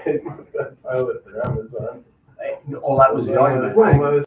that pilot for Amazon. Oh, that was the argument. Well, I was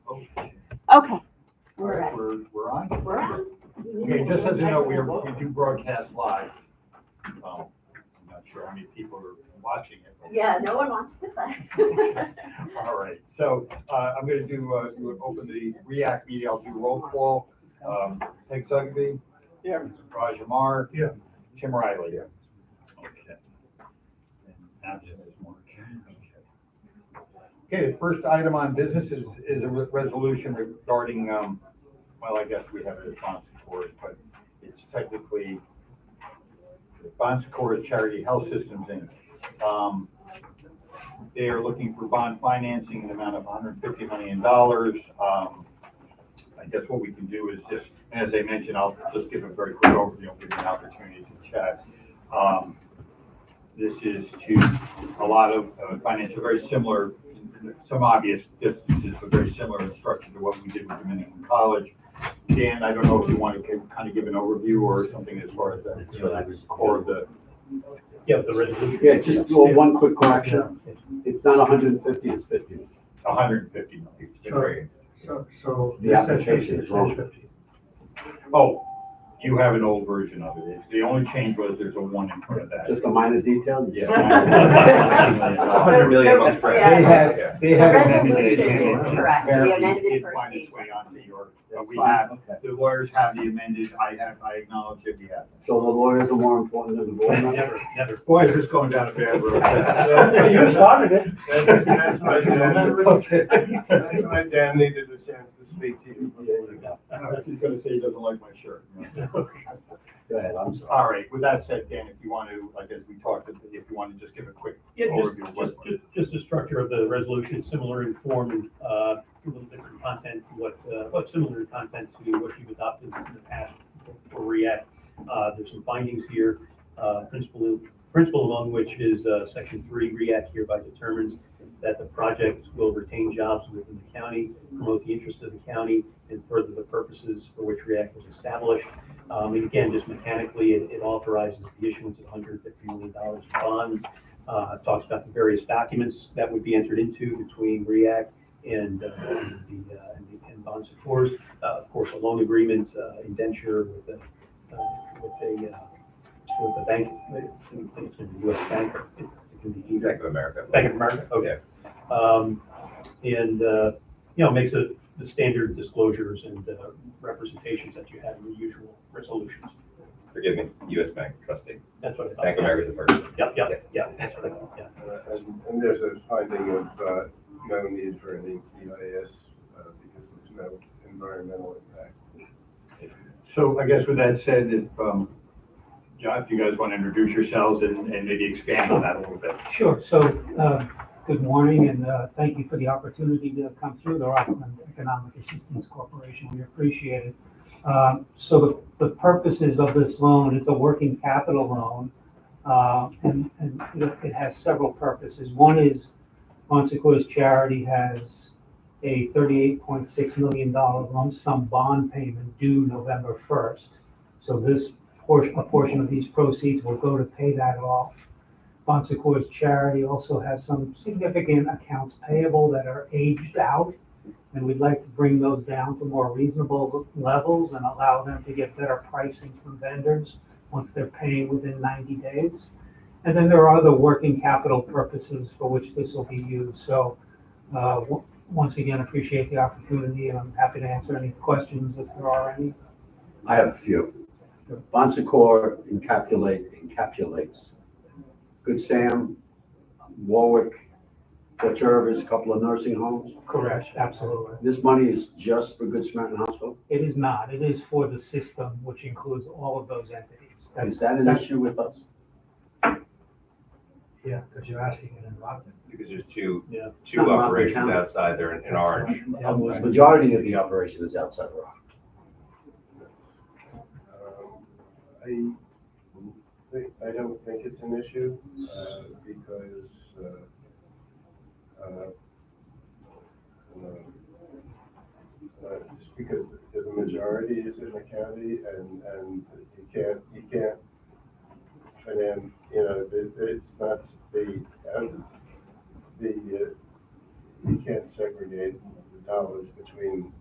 Okay, Okay, all we're right, ready. we're on. We're on. Okay, just as you know, we do broadcast live. I'm not sure how many people are watching it. Yeah, no one wants to sit back. All right, so I'm going to do, open the REAC meeting. I'll do roll call. Peg Sugby. Yeah. Raj Amar. Yeah. Tim Riley. Yeah. Okay. And absent is Mark. Okay, the first item on business is a resolution regarding, well, I guess we have it as Bon Secours, but it's technically Bon Secours Charity Health Systems Inc. They are looking for bond financing in the amount of $150 million. I guess what we can do is just, as I mentioned, I'll just give a very quick overview, give you an opportunity to chat. This is to a lot of financial, very similar, some obvious distances, but very similar in structure to what we did with Dominican College. Dan, I don't know if you want to kind of give an overview or something as far as that, core of the. Yeah, the resolution. Yeah, just do one quick correction. It's not 150, it's 50. 150 million. So. The application is wrong. Oh, you have an old version of it. The only change was there's a 1 in front of that. Just a minor detail? Yeah. That's 100 million on Fred. Yeah. They had The amended it. resolution is correct. The Apparently, amended it did first find its page. way onto your, That's we fine, have, okay. the lawyers have the amended, I acknowledge it, we have. So the lawyers are more important than the board members? Never. Boy, is this going down a bad road. You started it. That's why Dan, Okay. that's why Dan needed a chance to speak to you. There you go. He's gonna say he doesn't like my shirt. Go ahead, I'm sorry. All right, with that said, Dan, if you want to, like as we talked, if you want to just give a quick Yeah, overview of what. just the structure of the resolution, similar in form and a little different content, what similar in content to what you've adopted in the past for REAC. There's some findings here, principle among which is section 3, REAC hereby determines that the project will retain jobs within the county, promote the interest of the county, and further the purposes for which REAC was established. And again, just mechanically, it authorizes the issuance of $150 million in bonds. It talks about the various documents that would be entered into between REAC and Bon Secours. Of course, a loan agreement, indenture with a bank, I think it's going to be U.S. Bank. It can be Bank of America. Bank of America, okay. Makes the standard disclosures and representations that you have in the usual resolutions. Forgive me, U.S. Bank trustee. That's what I thought. Bank of America's the first. Yep, that's what I thought, yeah. And there's a finding of no need for any EIS because there's no environmental impact. So I guess with that said, if, John, if you guys want to introduce yourselves and maybe expand on that a little bit. Sure. So, good morning, and thank you for the opportunity to come through the Rockland Economic Assistance Corporation. We appreciate it. So the purposes of this loan, it's a working capital loan, and it has several purposes. One is Bon Secours Charity has a $38.6 million lump sum bond payment due November 1st. So a portion of these proceeds will go to pay that off. Bon Secours Charity also has some significant accounts payable that are aged out, and we'd like to bring those down to more reasonable levels and allow them to get better pricing from vendors once they're paying within 90 days. And then there are other working capital purposes for which this will be used. So once again, appreciate the opportunity, and I'm happy to answer any questions if there are any. I have a few. Bon Secours encapsulates Good Sam, Warwick, Port Jervis, a couple of nursing homes. Correct, absolutely. This money is just for Good Samaritan Hospital? It is not. It is for the system, which includes all of those entities. Is that an issue with us? Yeah, because you're asking it in Rockland. Because there's two Yeah. Not Rockland operations County. outside there in orange. The majority of the operation is outside of Rockland. I don't think it's an issue because just because the majority is in the county and you can't finance, it's not you can't segregate the dollars between,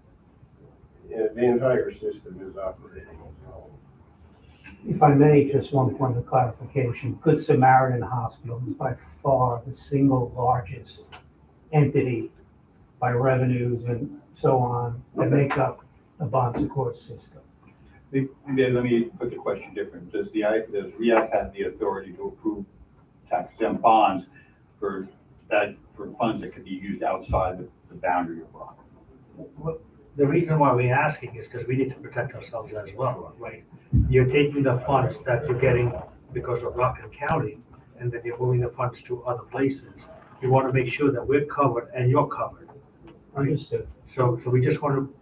the entire system is operating as a whole. If I may, just one point of clarification. Good Samaritan Hospital is by far the single largest entity by revenues and so on that make up the Bon Secours system. Maybe let me put the question different. Does REAC have the authority to approve tax-exempt bonds for funds that could be used outside the boundary of Rockland? The reason why we're asking is because we need to protect ourselves as well, right? You're taking the funds that you're getting because of Rockland County, and then you're moving the funds to other places. You want to make sure that we're covered and you're covered. Understood. So we just want to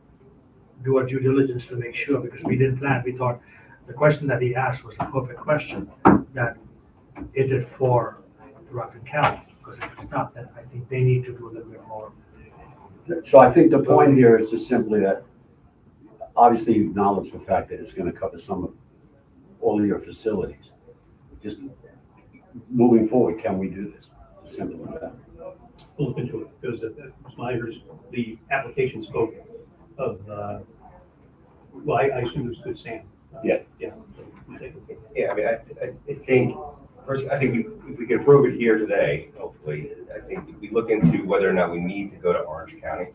do our due diligence to make sure, because we didn't plan. We thought the question that he asked was a perfect question, that is it for Rockland County? Because if it's not, then I think they need to do a little bit more. So I think the point here is just simply that, obviously you acknowledge the fact that it's gonna cover all of your facilities. Just moving forward, can we do this? As simple as that. We'll look into it, because the application spoke of, well, I assume it's Good Sam. Yeah. Yeah. So we take it. Yeah, I mean, I think, first, I think if we could approve it here today, hopefully, I think if we look into whether or not we need to go to Orange County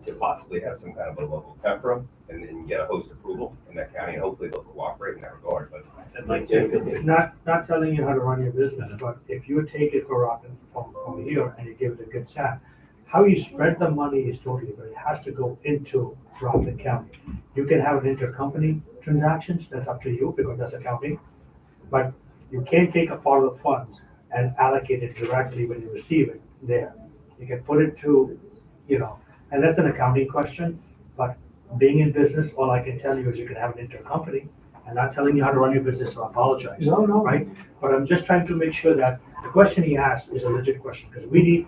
to possibly have some kind of a local tempora and then get a host approval in that county, and hopefully they'll cooperate in that regard, but. I'd like to. Not telling you how to run your business, but if you take it for Rockland from here and you give it a good SAP, how you spread the money is totally, but it has to go into Rockland County. You can have an intercompany transactions, that's up to you because that's accounting. But you can't take a part of the funds and allocate it directly when you receive it there. You can put it to, and that's an accounting question, but being in business, all I can tell you is you can have an intercompany. I'm not telling you how to run your business, so I apologize. No. Right? But I'm just trying to make sure that the question he asked is a legit question, because we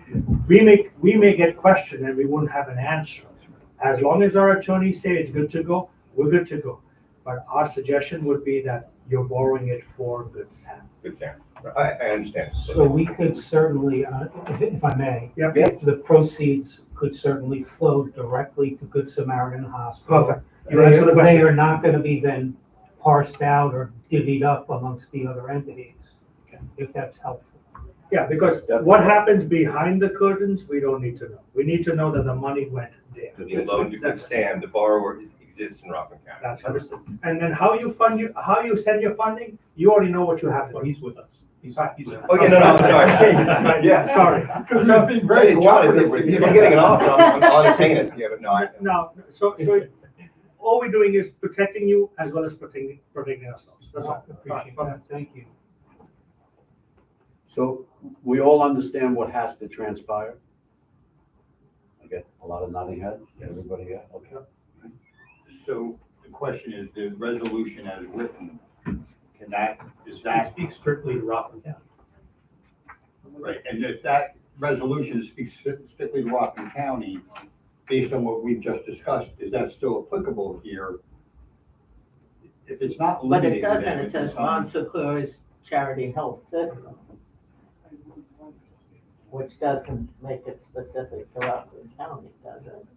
may get questioned and we wouldn't have an answer. As long as our attorneys say it's good to go, we're good to go. But our suggestion would be that you're borrowing it for Good Sam. Good, Sam. I understand. So we could certainly, if I may, Yep. if the proceeds could certainly flow directly to Good Samaritan Hospital. Perfect. You answer the They question. are not gonna be then parsed out or divvied up amongst the other entities, if that's helpful. Yeah, because what happens behind the curtains, we don't need to know. We need to know that the money went there. To be loaned to Good Sam, the borrower exists in Rockland County. That's understood. And then how you send your funding, you already know what you have to Well, do. he's with us. He's Oh, yeah, no, I'm sorry. Right, Yeah. sorry. Because So- he's been very Hey, John, cooperative. if I'm getting an offer, I'll entertain it. Yeah, but no, No, so all we're doing is protecting you as well as protecting ourselves. That's all. Appreciate Right, that, thank you. So we all understand what has to transpire? I get a lot of nodding heads. Everybody, yeah, okay. So the question is, the resolution as written, is That that, speaks strictly to Rockland County. right, and if that resolution speaks strictly to Rockland County, based on what we've just discussed, is that still applicable here? If it's not But limited. it doesn't, then it says it's not- Bon Secours Charity Health System, which doesn't make it specific to Rockland County, does it?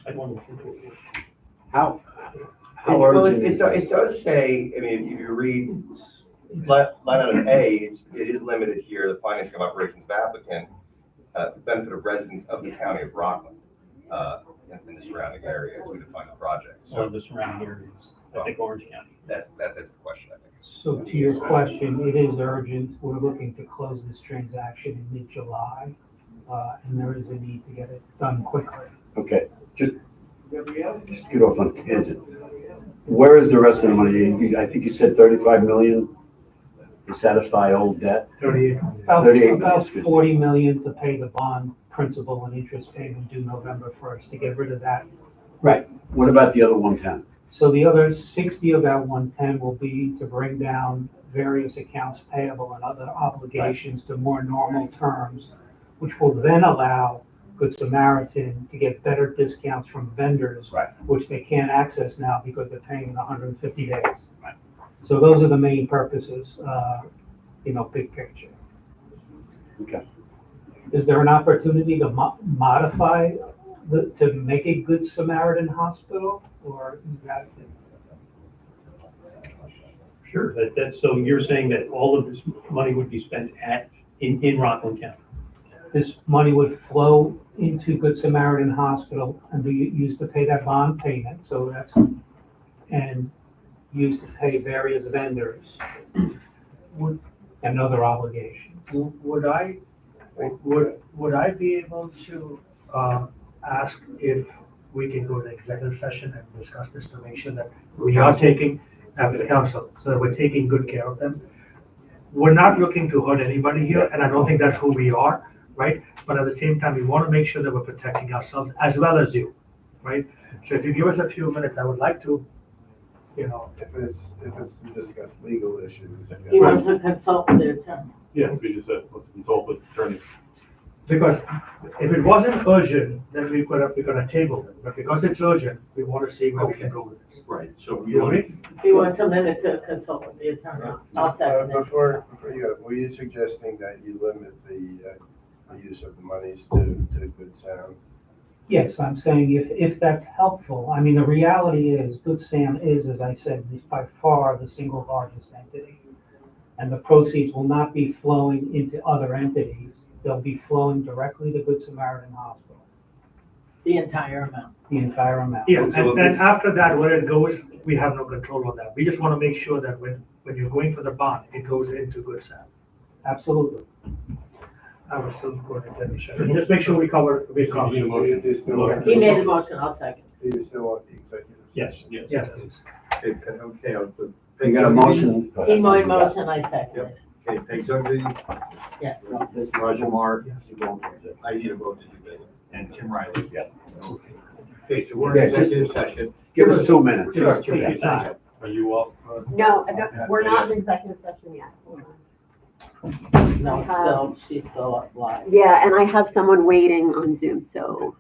I'd want to look into it. How Well, urgent is it this? does say, I mean, if you read line item A, it is limited here, the financing of operations of applicant, for the benefit of residents of the county of Rockland, and the surrounding area as we define the project. Or So the surrounding areas, I think Orange County. that's the question, I think. So to your question, it is urgent. We're looking to close this transaction in mid-July, and there is a need to get it done quickly. Okay, just get off on a tangent. Where is the rest of the money? I think you said 35 million to satisfy old debt? 38. About 38, about excuse me. 40 million to pay the bond principal and interest payment due November 1st, to get rid of that. Right. What about the other 110? So the other 60 of that 110 will be to bring down various accounts payable and other obligations to more normal terms, which will then allow Good Samaritan to get better discounts from vendors, Right. which they can't access now because they're paying in 150 days. Right. So those are the main purposes, big picture. Okay. Is there an opportunity to modify to make a Good Samaritan hospital, or is that? Sure, so you're saying that all of this money would be spent in Rockland County? This money would flow into Good Samaritan Hospital and be used to pay that bond payment, so and used to pay various vendors and other obligations. Would I be able to, ask if we can go to executive session and discuss this to make sure that we are taking, after the council, so that we're taking good care of them? We're not looking to hurt anybody here, and I don't think that's who we are, right? But at the same time, we want to make sure that we're protecting ourselves as well as you, right? So if you give us a few minutes, I would like to, If it's to discuss legal issues. He wants to consult with the attorney. Yeah, we just said, let's consult with attorneys. because if it wasn't urgent, then we're gonna table it. But because it's urgent, we want to see where we can go with this. Right, so You know what I mean? He wants a minute to consult with the attorney. I'll second it. Before you go, were you suggesting that you limit the use of the monies to Good Sound? Yes, I'm saying if that's helpful, I mean, the reality is, Good Sam is, as I said, is by far the single largest entity. And the proceeds will not be flowing into other entities, they'll be flowing directly to Good Samaritan Hospital, The entire amount. the entire amount. Yeah, and after that, where it goes, we have no control on that. We just want to make sure that when you're going for the bond, it goes into Good Sam. Absolutely. I was still going to tell you, Sharon. Just make sure we cover. Do you still want- He made the motion, I'll second. Do you still want the executive? Yes, session? yes. Yes, please. Okay, I'll put. You got a motion? Go He ahead. made motion, I second it. Okay, Peg Zombie, Yes. Roger Mark, Yes. I need a vote to do that, and Tim Riley. Yeah. Okay, so we're in Yeah, just- executive session. Give us 2 minutes. Give us Yeah. 2 minutes. Are you off? No, we're not in executive session yet. Hold on. No, it's still, she's still up live. Yeah, and I have someone waiting on Zoom, so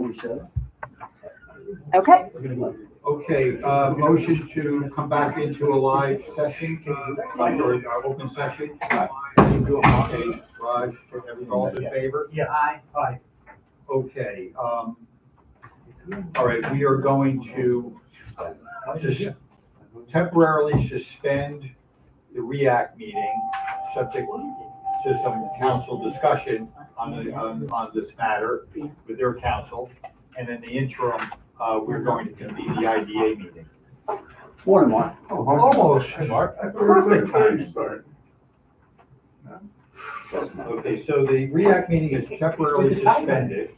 we said. Okay, Okay, motion to come back into a live session, like our open session. Okay, Raj, everyone's in favor? Yes. Aye. Okay, all right, we are going to just temporarily suspend the REAC meeting, subject to some council discussion on this matter with their council. And in the interim, we're going to convene the IDA meeting. Morning, Mark. Almost, Mark, perfect timing. Okay, so the REAC meeting is temporarily suspended.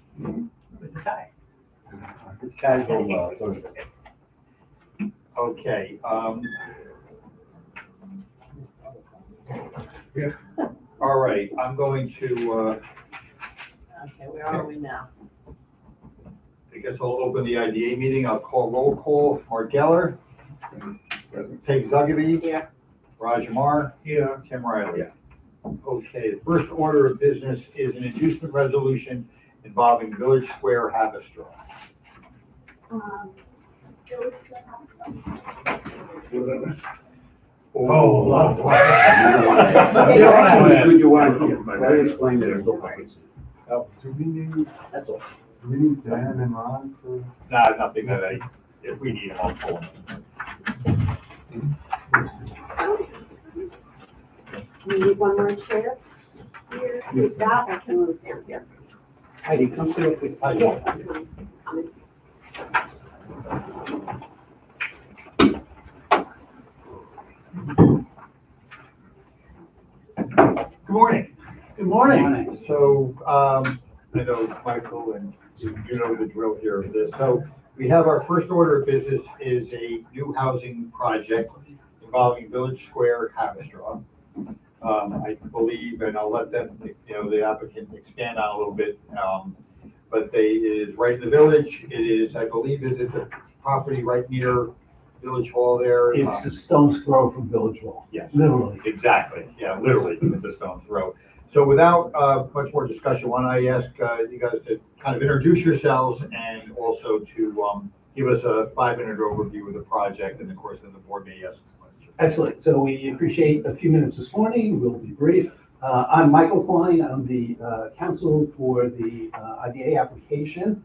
It's a tie. It's casual, Thursday. Okay, all right, I'm going to, Okay, where are we now? I guess I'll open the IDA meeting. I'll call roll call. Mark Geller. Peg Zugby. Here. Raj Amar. Here. Tim Riley. Okay, the first order of business is an inducement resolution involving Village Square Habistraw. Oh, wow. It's good you weren't here. Let me explain it. Do we need, That's all. do we need Dan and Ron for? Nah, nothing that if we need them, I'll pull them. we need one more chair. Here, who's that? I can move down here. Heidi, come sit up with. Yeah. Good morning. Good morning. So, I know Michael and you know the drill here of this. So we have our first order of business is a new housing project involving Village Square Habistraw. I believe, and I'll let them, the applicant expand on a little bit. But it is right in the village. It is, I believe, is it the property right near Village Hall there? It's a stone's throw from Village Hall. Yes. Literally. Exactly, yeah, literally, it's a stone's throw. So without much more discussion, why don't I ask you guys to kind of introduce yourselves and also to give us a 5-minute overview of the project, and of course, then the board may ask questions. Excellent. So we appreciate a few minutes this morning. We'll be brief. I'm Michael Klein. I'm the counsel for the IDA application.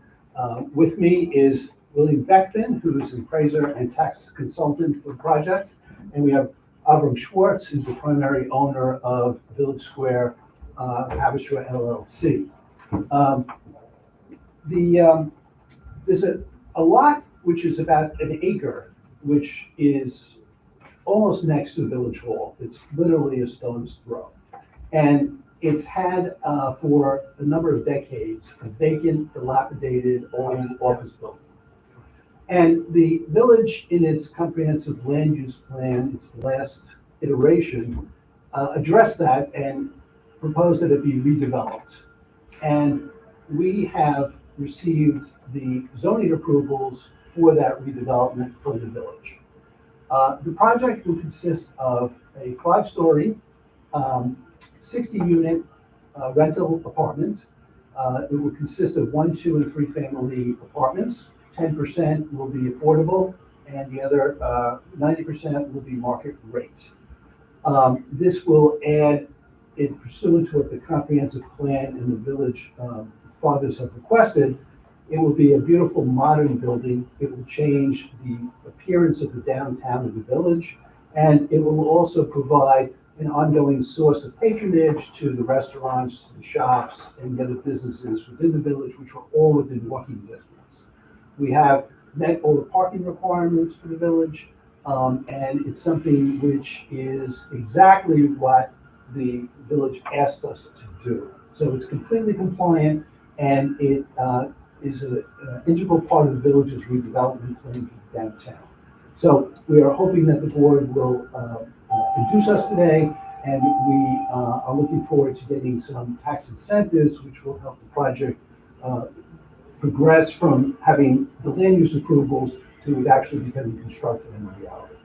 With me is William Beckman, who is an appraiser and tax consultant for the project. And we have Avram Schwartz, who's the primary owner of Village Square Habistraw LLC. There's a lot which is about an acre, which is almost next to Village Hall. It's literally a stone's throw. And it's had for a number of decades a vacant, dilapidated, old office building. And the village, in its comprehensive land use plan, its last iteration, addressed that and proposed that it be redeveloped. And we have received the zoning approvals for that redevelopment from the village. The project will consist of a 5-story, 60-unit rental apartment. It will consist of 1, 2, and 3 family apartments. 10% will be affordable, and the other 90% will be market rate. This will add, in pursuant to what the comprehensive plan and the village fathers have requested, it will be a beautiful modern building. It will change the appearance of the downtown of the village, and it will also provide an ongoing source of patronage to the restaurants, the shops, and the other businesses within the village, which are all within walking distance. We have met all the parking requirements for the village, and it's something which is exactly what the village asked us to do. So it's completely compliant, and it is an integral part of the village's redevelopment plan for downtown. So we are hoping that the board will induce us today, and we are looking forward to getting some tax incentives, which will help the project progress from having the land use approvals to it actually becoming constructed in reality.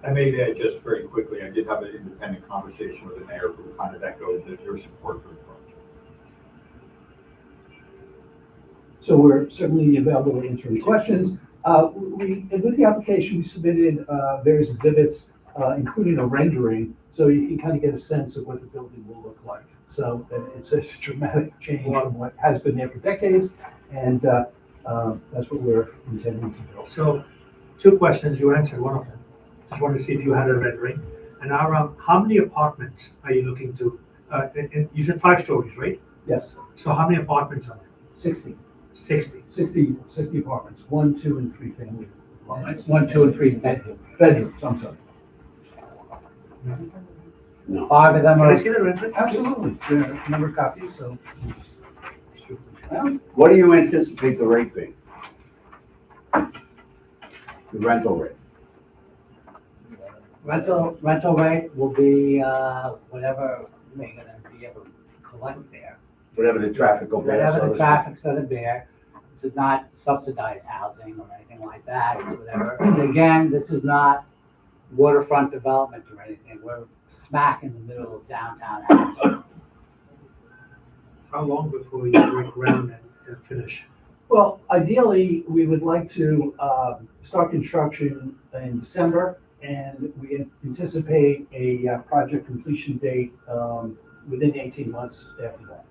And maybe I just very quickly, I did have an independent conversation with the mayor who kind of echoed your support for the project. So we're certainly available to answer any questions. With the application, we submitted various exhibits, including a rendering, so you can kind of get a sense of what the building will look like. So it's a dramatic change from what has been there for decades, and that's what we're intending to build. So, two questions, you answered one of them. Just wanted to see if you had a rendering. And now, how many apartments are you looking to, you said 5 stories, right? Yes, So how many apartments are there? 60 apartments, 1, 2, and 3 family. 1, 2, and 3 bedrooms. Bedrooms, I'm sorry. 5 of them Can I are, see the rendering? Absolutely, there are a number of copies, so. What do you anticipate the rate being? The rental rate? rental rate will be, whatever we're gonna be able to collect there. Whatever the traffic will bear, so Whatever to the speak. traffic's gonna bear. This is not subsidized housing or anything like that, or whatever. And again, this is not waterfront development or anything. We're smack in the middle of downtown Harrisburg. How long before you break ground and finish? Well, ideally, we would like to start construction in December, and we anticipate a project completion date within 18 months after that.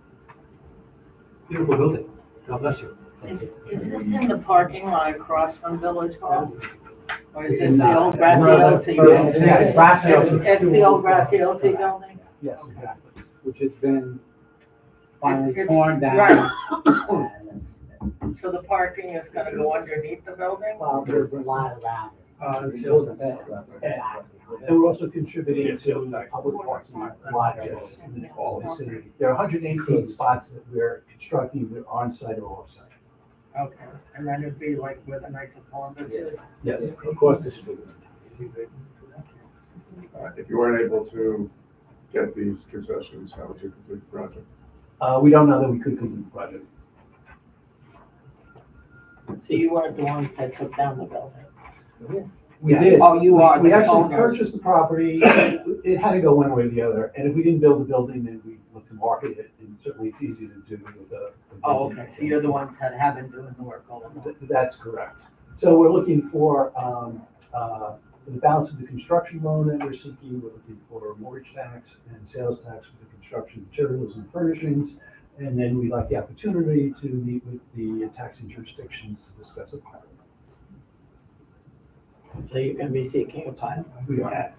Beautiful building. God bless you. Is this in the parking lot across from Village Hall? Or is this In, the old no, Graciossi building? Yeah, Graciossi. It's the old Graciossi building? Yes, exactly. Which has been finally It's- torn down. right. And it's- So the parking is gonna go underneath the building? Well, there's a lot around it. And we're also contributing to the public parking lot that's in the vicinity. There are 118 spots that we're constructing that are on-site or off-site. Okay, and then it'd be like where the Knights of Columbus is? Yes, across the street. If you weren't able to get these concessions, how would you complete the project? We don't know that we could complete the project. So you weren't the ones that took down the building? We did. Oh, you are We the actually owner. purchased the property. It had to go one way or the other. And if we didn't build the building, then we looked to market it. And certainly it's easy to do with the. Oh, okay, so you're the ones that have been doing the work all along? That's correct. So we're looking for the balance of the construction loan that we're seeking. We're looking for a mortgage tax and sales tax for the construction materials and furnishings. And then we'd like the opportunity to meet with the taxing jurisdictions to discuss a pilot. So you're gonna be seeking a pilot? We are. Yeah.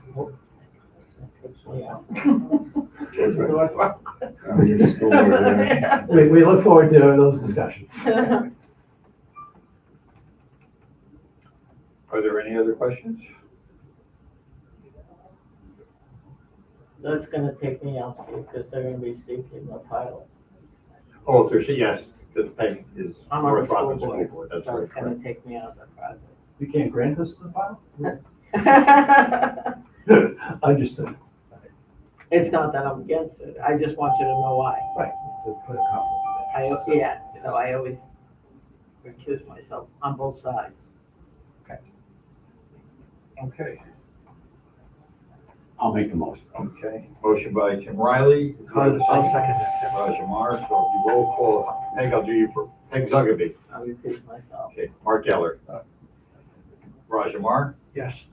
Your school over there. We look forward to those discussions. Are there any other questions? So it's gonna take me out, because they're gonna be seeking a pilot. Oh, if there's, yes, the pay is I'm on the North school Rockland School board, Board, that's so right. it's gonna take me out of the project. You can't grant us the pilot? Understood. It's not that I'm against it, I just want you to know why. Right. It's a clear conflict. Yeah, so I always recuse myself on both sides. Okay, I'll make the motion. okay. Motion by Tim Riley. I'll second that. Raj Amar, so if you roll call, Peg, I'll do you for, Peg Zugby. I recuse myself. Okay, Mark Geller. Raj Amar, Yes.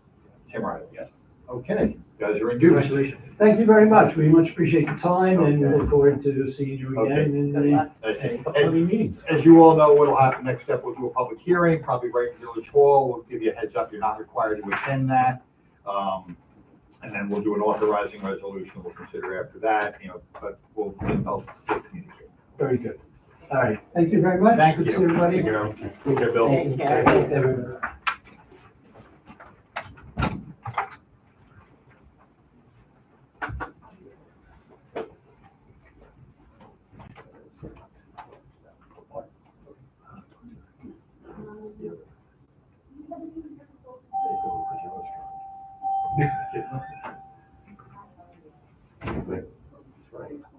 Tim Riley, yes. Okay, you guys are induced. Congratulations. Thank you very much. We much appreciate the time and we Okay. look forward to seeing you Okay. again in Good the luck. upcoming meetings. As you all know, what'll happen, next step, we'll do a public hearing, probably right in Village Hall. We'll give you a heads up, you're not required to attend that. And then we'll do an authorizing resolution we'll consider after that, but we'll communicate. Very good. All right. Thank you very much. Thank Good you. to see everybody. Take care, Take care, Bill. Take care. Thanks, everybody.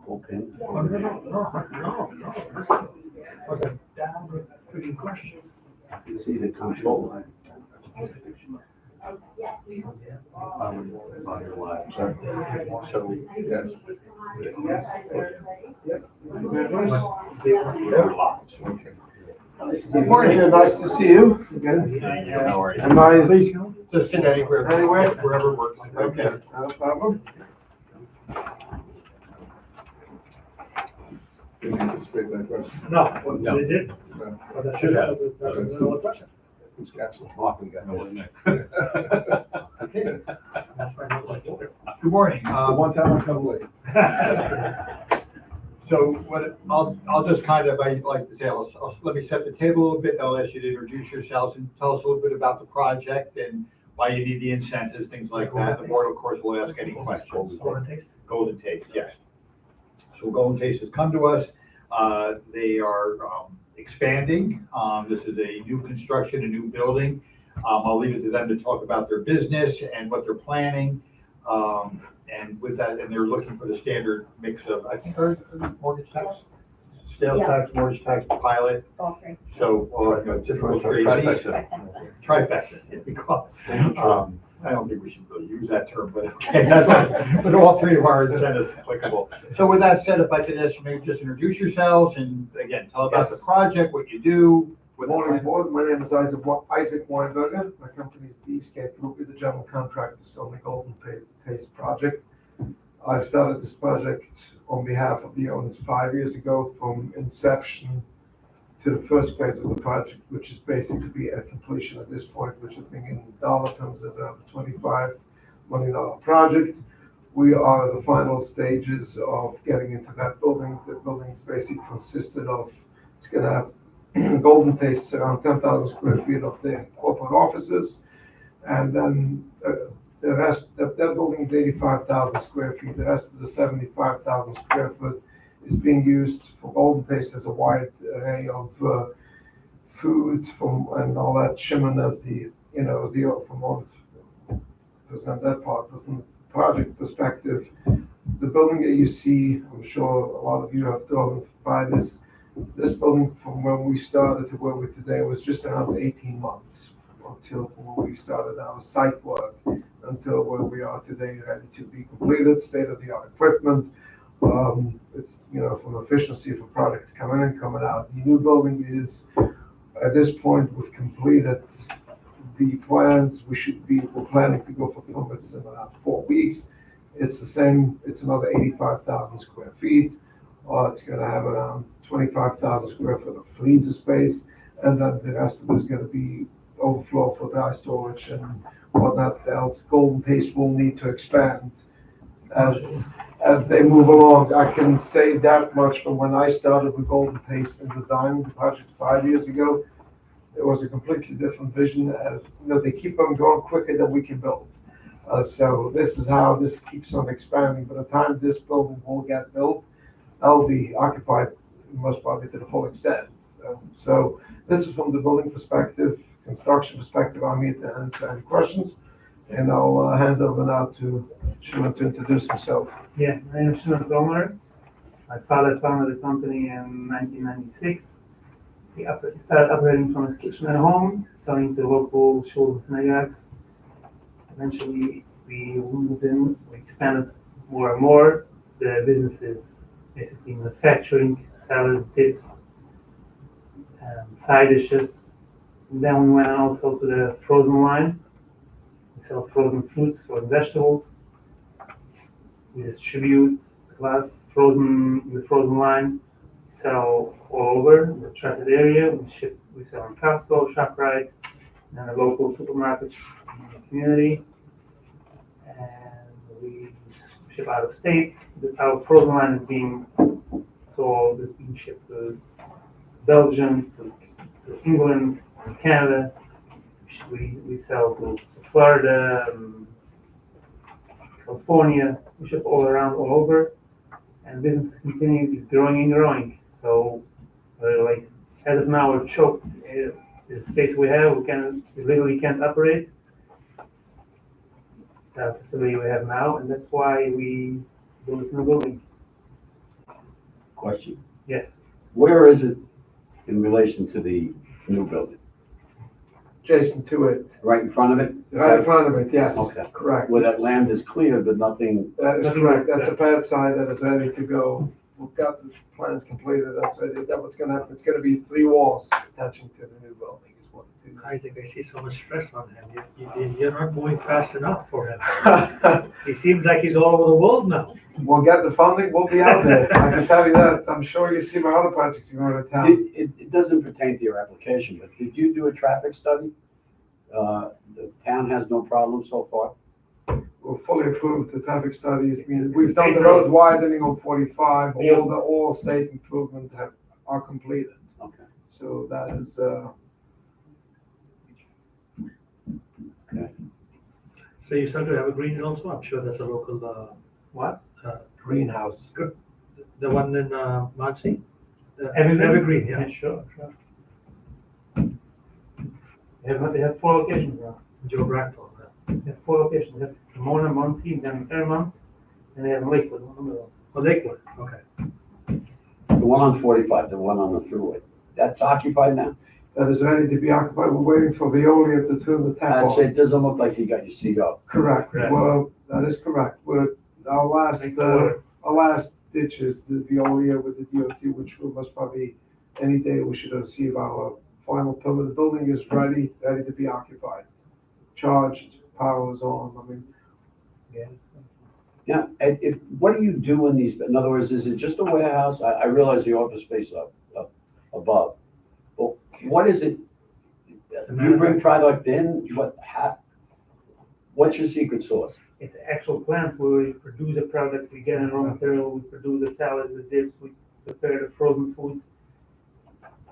Okay. Was a damn freaking question. You see the control. So, Yes. They're locked, okay. Good morning, and nice to see you again. How are you? Am I, Please, just sit anywhere. Anywhere? Wherever works. okay, no problem. Did you anticipate that question? No, what No. they did? No. Well, that's Should have. that's another question. Who's got some? Mark, we got this. Okay. That's why I was like, okay. Good morning. One time I come late. So what, I'll just kind of, I like to say, let me set the table a little bit. I'll ask you to introduce yourselves and tell us a little bit about the project and why you need the incentives, things like that. The board, of course, will ask any questions. Golden Taste? Golden Taste, yes. So Golden Taste has come to us. They are expanding. This is a new construction, a new building. I'll leave it to them to talk about their business and what they're planning. And with that, and they're looking for the standard mix of, I think, are mortgage tax, sales Yeah. tax, mortgage tax, pilot. All three. So, typical straight trifecta, yeah, because, I don't think we should really use that term, but okay, that's fine. But all three of our incentives applicable. So with that said, if I could ask you maybe just introduce yourselves and again, tell about the project, what you do. Good morning, board. My name is Isaac Weinberger. My company is the Escape Group. We're the general contractor on the Golden Taste project. I've started this project on behalf of the owners 5 years ago, from inception to the first phase of the project, which is basically at completion at this point, which I think in dollar terms is a $25 million project. We are at the final stages of getting into that building. The building is basically consisted of, it's gonna have Golden Taste around 10,000 square feet of their corporate offices. And then the rest, that building is 85,000 square feet. The rest of the 75,000 square foot is being used for Golden Taste as a wide array of food from, and all that shimmin as the, from all the, present that part. But from the project perspective, the building that you see, I'm sure a lot of you have driven by this building from when we started to where we're today was just around 18 months until when we started our site work until where we are today, ready to be completed, state-of-the-art equipment. It's, from efficiency for products coming in, coming out. The new building is, at this point, we've completed the plans. We're planning to go for permits in about 4 weeks. It's the same, it's another 85,000 square feet. It's gonna have around 25,000 square foot of freezer space, and then the rest of it is gonna be overflow for dry storage and whatnot else. Golden Taste will need to expand as they move along. I can say that much from when I started with Golden Taste and designing the project 5 years ago. It was a completely different vision. They keep on going quicker than we can build. So this is how this keeps on expanding. By the time this building will get built, that'll be occupied most probably to the full extent. So this is from the building perspective, construction perspective. I'm here to answer any questions, and I'll hand over now to Shimon to introduce himself. Yeah, my name is Shimon Gomer. My father founded the company in 1996. He started operating from his kitchen at home, selling to local shuls and synagogues. Eventually, we moved in, we expanded more and more. The business is basically manufacturing, salads, dips, side dishes. And then we went also to the frozen line. We sell frozen fruits, frozen vegetables. We distribute the frozen line. We sell all over the Chartered area. We sell in Costco, ShopRite, and the local supermarkets in the community. And we ship out of state. Our frozen line is being sold, it's being shipped to Belgium, to England, to Canada. We sell to Florida, California. We ship all around, all over. And business is continuing, it's growing and growing. So, as of now, we're choked. The space we have, we literally can't operate the facility we have now, and that's why we built this new building. Question? Yeah. Where is it in relation to the new building? Jason, to it. Right in front of it? Right in front of it, yes. Okay. Correct. Where that land is clear, but nothing, That is correct. That's a pad site that is ready to go. we've got the plans completed, that's it, that what's gonna happen, it's gonna be 3 walls attaching to the new building is what it is. Isaac, I see so much stress on him. You're not moving fast enough for him. He seems like he's all over the world now. We'll get the funding, we'll be out there, I can tell you that, I'm sure you see my other projects in order to town. It doesn't pertain to your application, but did you do a traffic study? The town has no problem so far? We're fully approved, the traffic studies, I mean, we've done the road widening on 45, all state improvement are completed. Okay. So that is, Okay. So you said to have a green also? I'm sure that's a local, what? greenhouse. The one in, Muncie? Evergreen, yeah. Sure. They have 4 locations now. Joe Brack told me. They have 4 locations. They have Pomona, Muncie, then Fairmont, and they have Lakewood. One of them. Oh, Lakewood, okay. The one on 45, the one on the thruway, that's occupied now? That is ready to be occupied, we're waiting for Veolia to turn the tap I'd on. say it doesn't look like you got your CO. Correct, Correct. well, that is correct, our last ditch is the Veolia with the DOT, which will most probably, any day we should receive our final permit. The building is ready to be occupied, charged, power is on, I mean, Now, what do you do in these, in other words, is it just a warehouse? I realize the office space up above. But what is it? Do you bring product in? What's your secret sauce? It's an actual plant where we produce a product, we get in raw material, we produce the salads, the dips, we prepare the frozen food.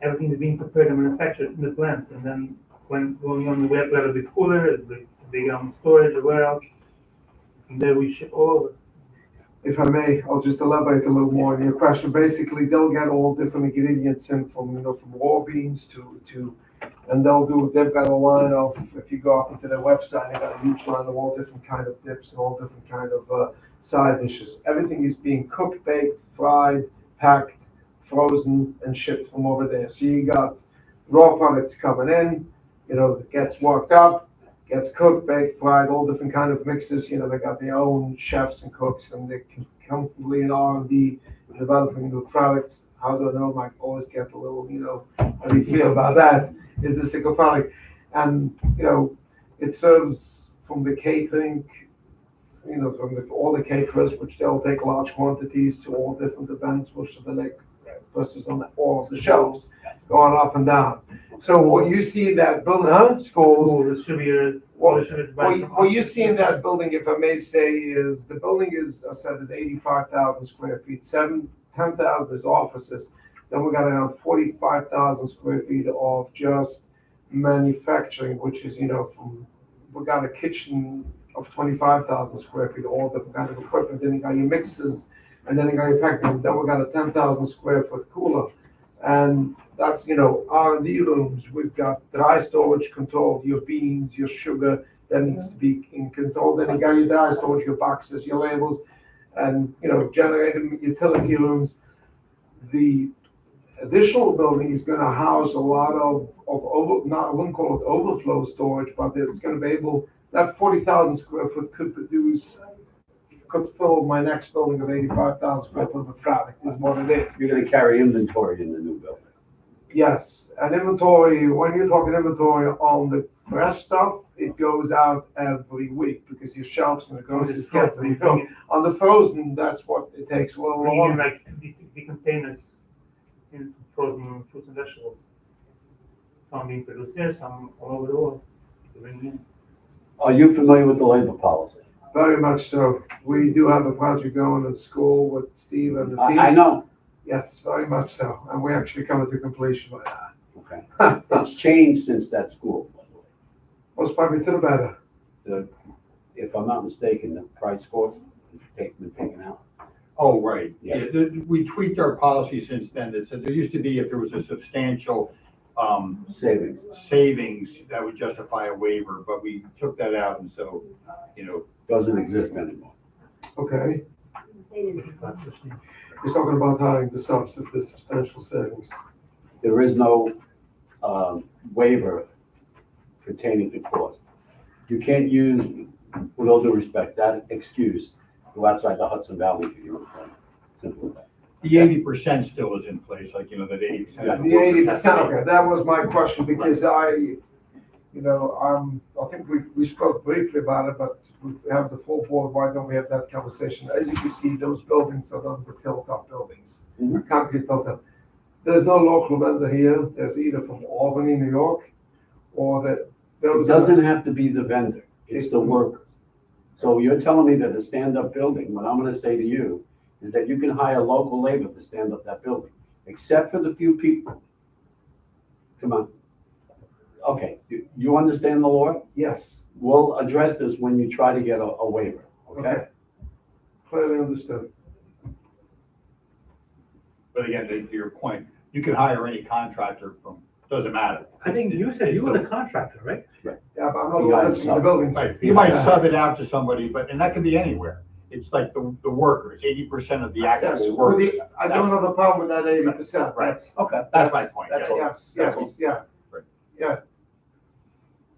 Everything is being prepared and manufactured in the plant, and then when going on, we have to have a big cooler, a big storage, a warehouse. From there we ship all over. if I may, I'll just elaborate a little more on your question. Basically, they'll get all different ingredients in from raw beans to, and they've got a line of, if you go up into their website, they got a huge line of all different kind of dips and all different kind of side dishes. Everything is being cooked, baked, fried, packed, frozen, and shipped from over there. So you got raw products coming in, it gets worked up, gets cooked, baked, fried, all different kind of mixes. They got their own chefs and cooks, and they're constantly in R&D developing new products. How do I know? I always get a little, how do you feel about that? Is this a good product? And, it serves from the catering, from all the caterers, which they'll take large quantities to all different events, which are the versus on all of the shelves, going up and down. So what you see in that building, schools, Distributors, what you see in that building, if I may say, is the building is, I said, is 85,000 square feet, 10,000 is offices. Then we got around 45,000 square feet of just manufacturing, which is, we got a kitchen of 25,000 square feet, all different kind of equipment. Then you got your mixers, and then you got your packing. Then we got a 10,000 square foot cooler. And that's, R&D rooms. We've got dry storage control, your beans, your sugar, that needs to be in control. Then you got your dry storage, your boxes, your labels, and, generating utility rooms. The additional building is gonna house a lot of I wouldn't call it overflow storage, but it's gonna be able, that 40,000 square foot could fill my next building of 85,000 square foot of product, is what it is. You're gonna carry inventory in the new building. Yes, and inventory, when you're talking inventory on the fresh stuff, it goes out every week because your shelves and the groceries get refilled. On the frozen, that's what it takes a little bringing longer. like 50, 60 containers in frozen fruits and vegetables. Some being produced here, some all over the world. To bring in. Are you familiar with the labor policy? Very much so. We do have a project going at school with Steve and the team. I know. Yes, very much so. And we're actually coming to completion with that. Okay. It's changed since that school, by the way. Most probably to the better. If I'm not mistaken, the price course has been taken out. Oh, right. Yeah. Yeah, we tweaked our policy since then. That said, there used to be, if there was a substantial savings, that would justify a waiver, but we took that out, and so, Doesn't exist anymore. Okay. He's talking about hiring the subs at the substantial savings. There is no waiver pertaining to cost. You can't use, with all due respect, that excuse, go outside the Hudson Valley for your employment. Simple as that. The 80% still is in place, like, that 80%. Yeah, of The workers have to 80%, be- okay, that was my question, because I think we spoke briefly about it, but we have the full board, why don't we have that conversation? As you can see, those buildings are done with tilt-up buildings, Mhm. concrete tilt-up. There's no local vendor here, there's either from Albany, New York, or It doesn't have to be the vendor, it's the workers. So you're telling me that a stand-up building, what I'm gonna say to you is that you can hire local labor to stand up that building, except for the few people. Come on. Okay, you understand the law? Yes, We'll address this when you try to get a waiver, okay? okay. Clearly understood. But again, to your point, you can hire any contractor doesn't matter. I think you said you were the contractor, right? Yeah, but I'm not You guys lifting the suck. buildings. Right, you might sub it out to somebody, and that can be anywhere. It's like the workers, 80% of the Yes, actual well, workers. I don't have a problem with that 80%. Right. That's, Okay. That's my point, That's yeah. all. yes, yes, yeah. Right. Yeah.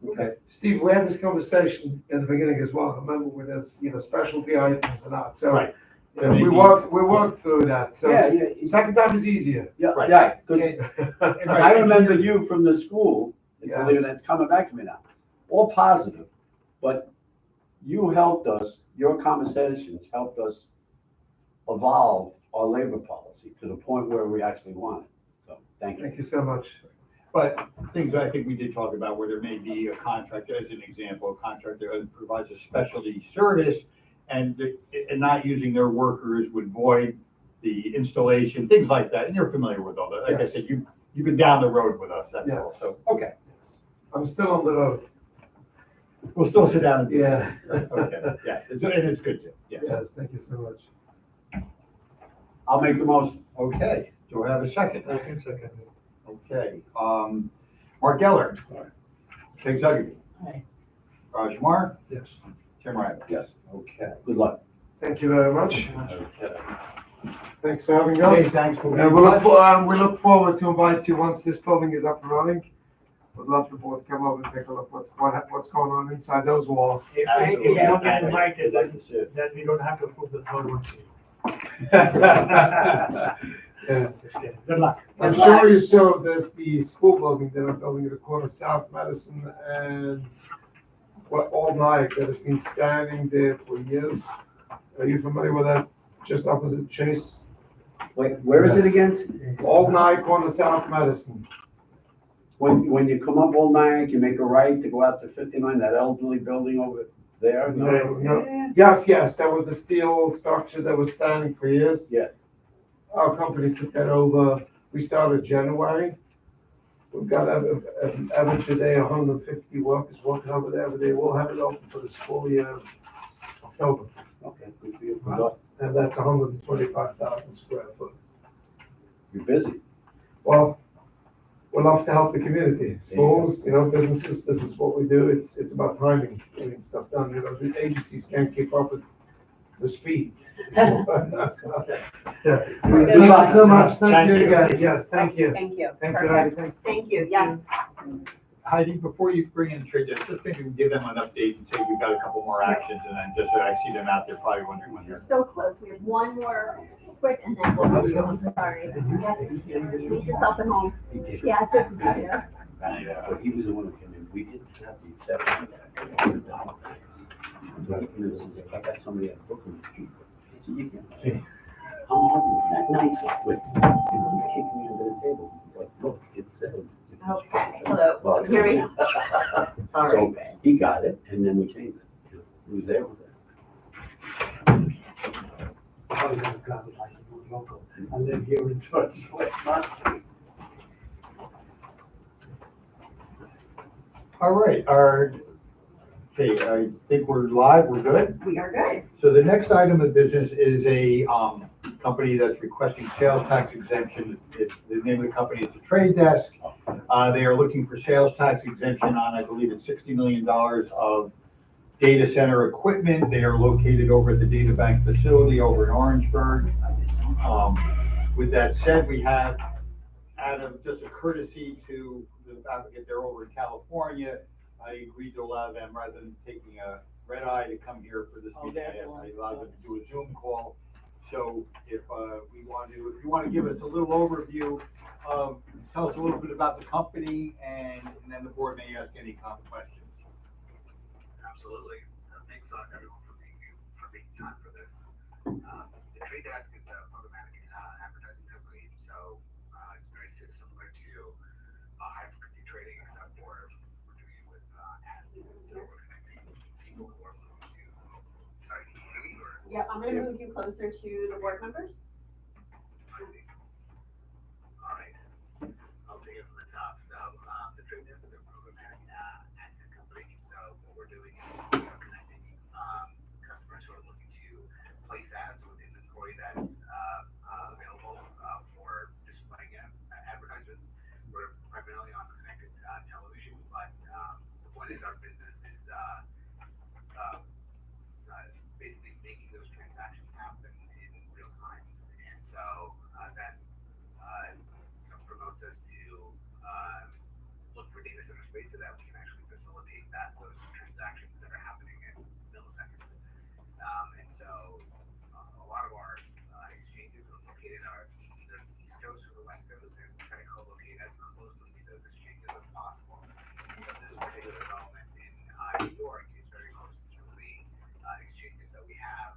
Okay. Steve, we had this conversation in the beginning as well, remember with this, specialty items and that, so. Right. We worked through that, so. Yeah, yeah. Second time is easier. Yeah, Right. yeah, because And I remember you from the school, and Yes. believe it, that's coming back to me now. All positive, but you helped us, your conversations helped us evolve our labor policy to the point where we actually want it. So, thank you. Thank you so much. But things that I think we did talk about where there may be a contractor, as an example, a contractor who provides a specialty service and not using their workers would void the installation, things like that. And you're familiar with all that. Like I Yes. said, you've been down the road with us, that's all. Yes. So, okay, I'm still on the road. we'll still sit down and Yeah. discuss. Okay, yes, and it's good to, yes. Yes, thank you so much. I'll make the motion. Okay, do I have a second? Second. Okay, Mark Geller. Tig Zuggy. Aye. Raj Kumar. Yes. Tim Ryan. Yes. Okay. Good luck. Thank you very much. Okay. Thanks for having Okay, us. thanks for And being in touch. we look forward to invite you once this building is up and running. We'd love the board to come over and take a look what's going on inside those walls. If Thank you you. don't get invited, Like you said. then we don't have to approve the third one. Yeah. Just kidding. Good luck. I'm sure you saw there's the school building that are building at the corner of South Madison and Old Nike that has been standing there for years. Are you familiar with that? Just opposite Chase? Wait, where is it again? Old Nike corner South Madison. When you come up Old Nyack, you make a right to go out to 59, that elderly building over there? No. Yes, that was the steel structure that was standing for years. Yeah. Our company took that over. We started January. We've got an average today, 150 workers working over there, but they will have it open for the school year October. Okay, good for you. Good luck. And that's 125,000 square foot. You're busy. Well, we love to help the community, schools, businesses, this is what we do. It's about timing, getting stuff done. The agencies can't keep up with the speed. Yeah. Thank you so much. Thank you again. Yes, thank you. Thank you. Thank you, Perfect. Heidi. Thank you, yes. Heidi, before you bring in the trade desk, just maybe give them an update and say we've got a couple more actions, and then just so I see them out there, probably wondering when they're. So close, we have one more quick and then we'll go, sorry. Leave yourself at home. He did. Yeah, I think it's better. But he was the one who came in. We didn't have the exception. I got somebody at Brooklyn. I said, you can't. I'm arguing that nice with, he's kicking me under the table. Like, look, it says. Okay, hello, well, here we go. All So right. he got it, and then we changed it. He was there with it. Probably gonna grab it like a local. I live here in Church, so it's not safe. All right, okay, I think we're live, we're good. We are good. So the next item of business is a company that's requesting sales tax exemption. The name of the company is the Trade Desk. They are looking for sales tax exemption on, I believe it's $60 million of data center equipment. They are located over at the data bank facility over in Orangeburg. With that said, we have, out of just a courtesy to the applicant, they're over in California. I agreed to allow them, rather than taking a red eye to come here for this meeting, I allowed them to do a Zoom call So if if you want to give us a little overview of, tell us a little bit about the company, and then the board may ask any questions. Absolutely. Thanks everyone for making time for this. The Trade Desk is a programmatic advertising company, so it's very similar to high frequency trading, except for we're doing it with ads. So we're connecting people who are looking to. Sorry, can you hear me? Or? Yep, I'm gonna move you closer to the board members. I see. All right. I'll take it from the top. So the Trade Desk is a programmatic ad tech company. So what we're doing is we are connecting customers who are looking to place ads with inventory that's available for displaying advertisements. We're primarily on connected television, but the point is our business is basically making those transactions happen in real time. And so that promotes us to look for data center space so that we can actually facilitate those transactions that are happening in milliseconds. And so a lot of our exchanges are located either the East Coast or the West Coast, and try to co-locate as closely to those exchanges as possible. And so this particular development in New York is very close to some of the exchanges that we have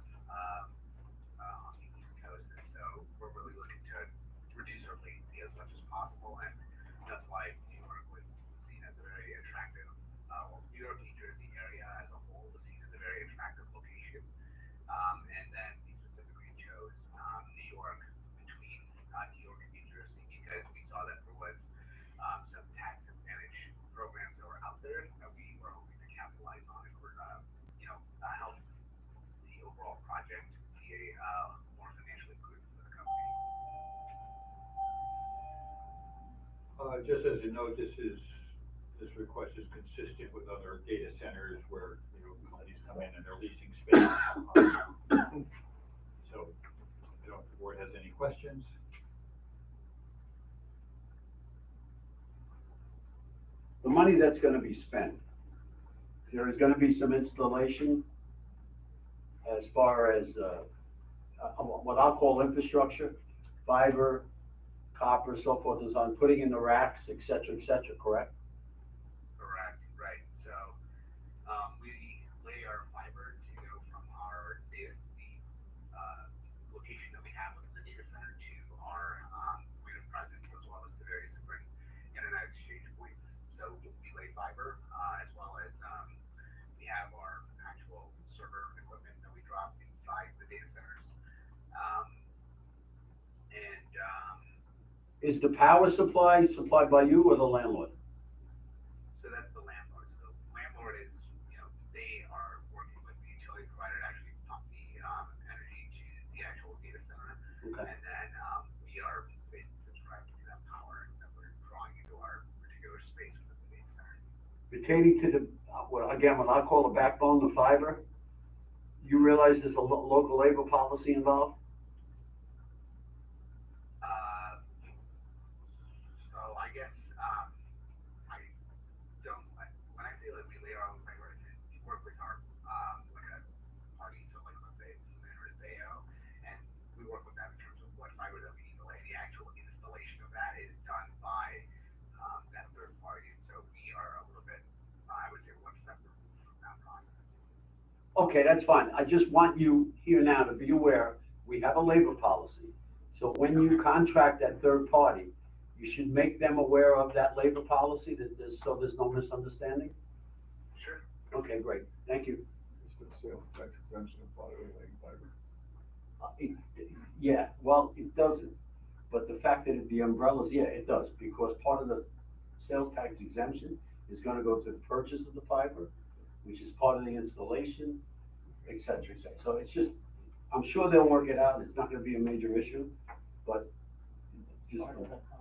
on the East Coast. And so we're really looking to reduce our latency as much as possible, and that's why New York was seen as a very attractive, New York, New Jersey area as a whole was seen as a very attractive location. And then we specifically chose New York between New York and New Jersey because we saw that there was some tax advantage programs that were out there that we were hoping to capitalize on in order to, help the overall project be more financially prudent for the company. Just as a note, this request is consistent with other data centers where, companies come in and they're leasing space. So, I don't know if the board has any questions. The money that's gonna be spent, there is gonna be some installation as far as, what I'll call infrastructure, fiber, copper, so forth and so on, putting in the racks, et cetera, correct? Correct, right. So we lay our fiber to go from our the location that we have within the data center to our point of presence, as well as the various different internet exchange points. So we lay fiber, as well as we have our actual server equipment that we drop inside the data centers. Is the power supply supplied by you or the landlord? So that's the landlord. So the landlord is, they are working with the utility provider to actually pump the energy to the actual data center. Okay. And then we are basically subscribed to that power that we're drawing into our particular space within the data center. Pertaining to the, what I call the backbone, the fiber, you realize there's a local labor policy involved? So I guess I don't, when I say that we lay our own fiber, we work with our like a party, so like let's say Lumen or Zayo, and we work with them in terms of what fiber that we need to lay. The actual installation of that is done by that third party, and so we are a little bit, I would say, one step removed from that process. Okay, that's fine. I just want you here now to be aware, we have a labor policy. So when you contract that third party, you should make them aware of that labor policy, so there's no misunderstanding? Sure. Okay, great. Thank you. Is the sales tax exemption apply to laying fiber? Yeah, well, it doesn't, but the fact that the umbrellas, yeah, it does, because part of the sales tax exemption is gonna go to the purchase of the fiber, which is part of the installation, et cetera, et cetera. So it's just, I'm sure they'll work it out, it's not gonna be a major issue, but just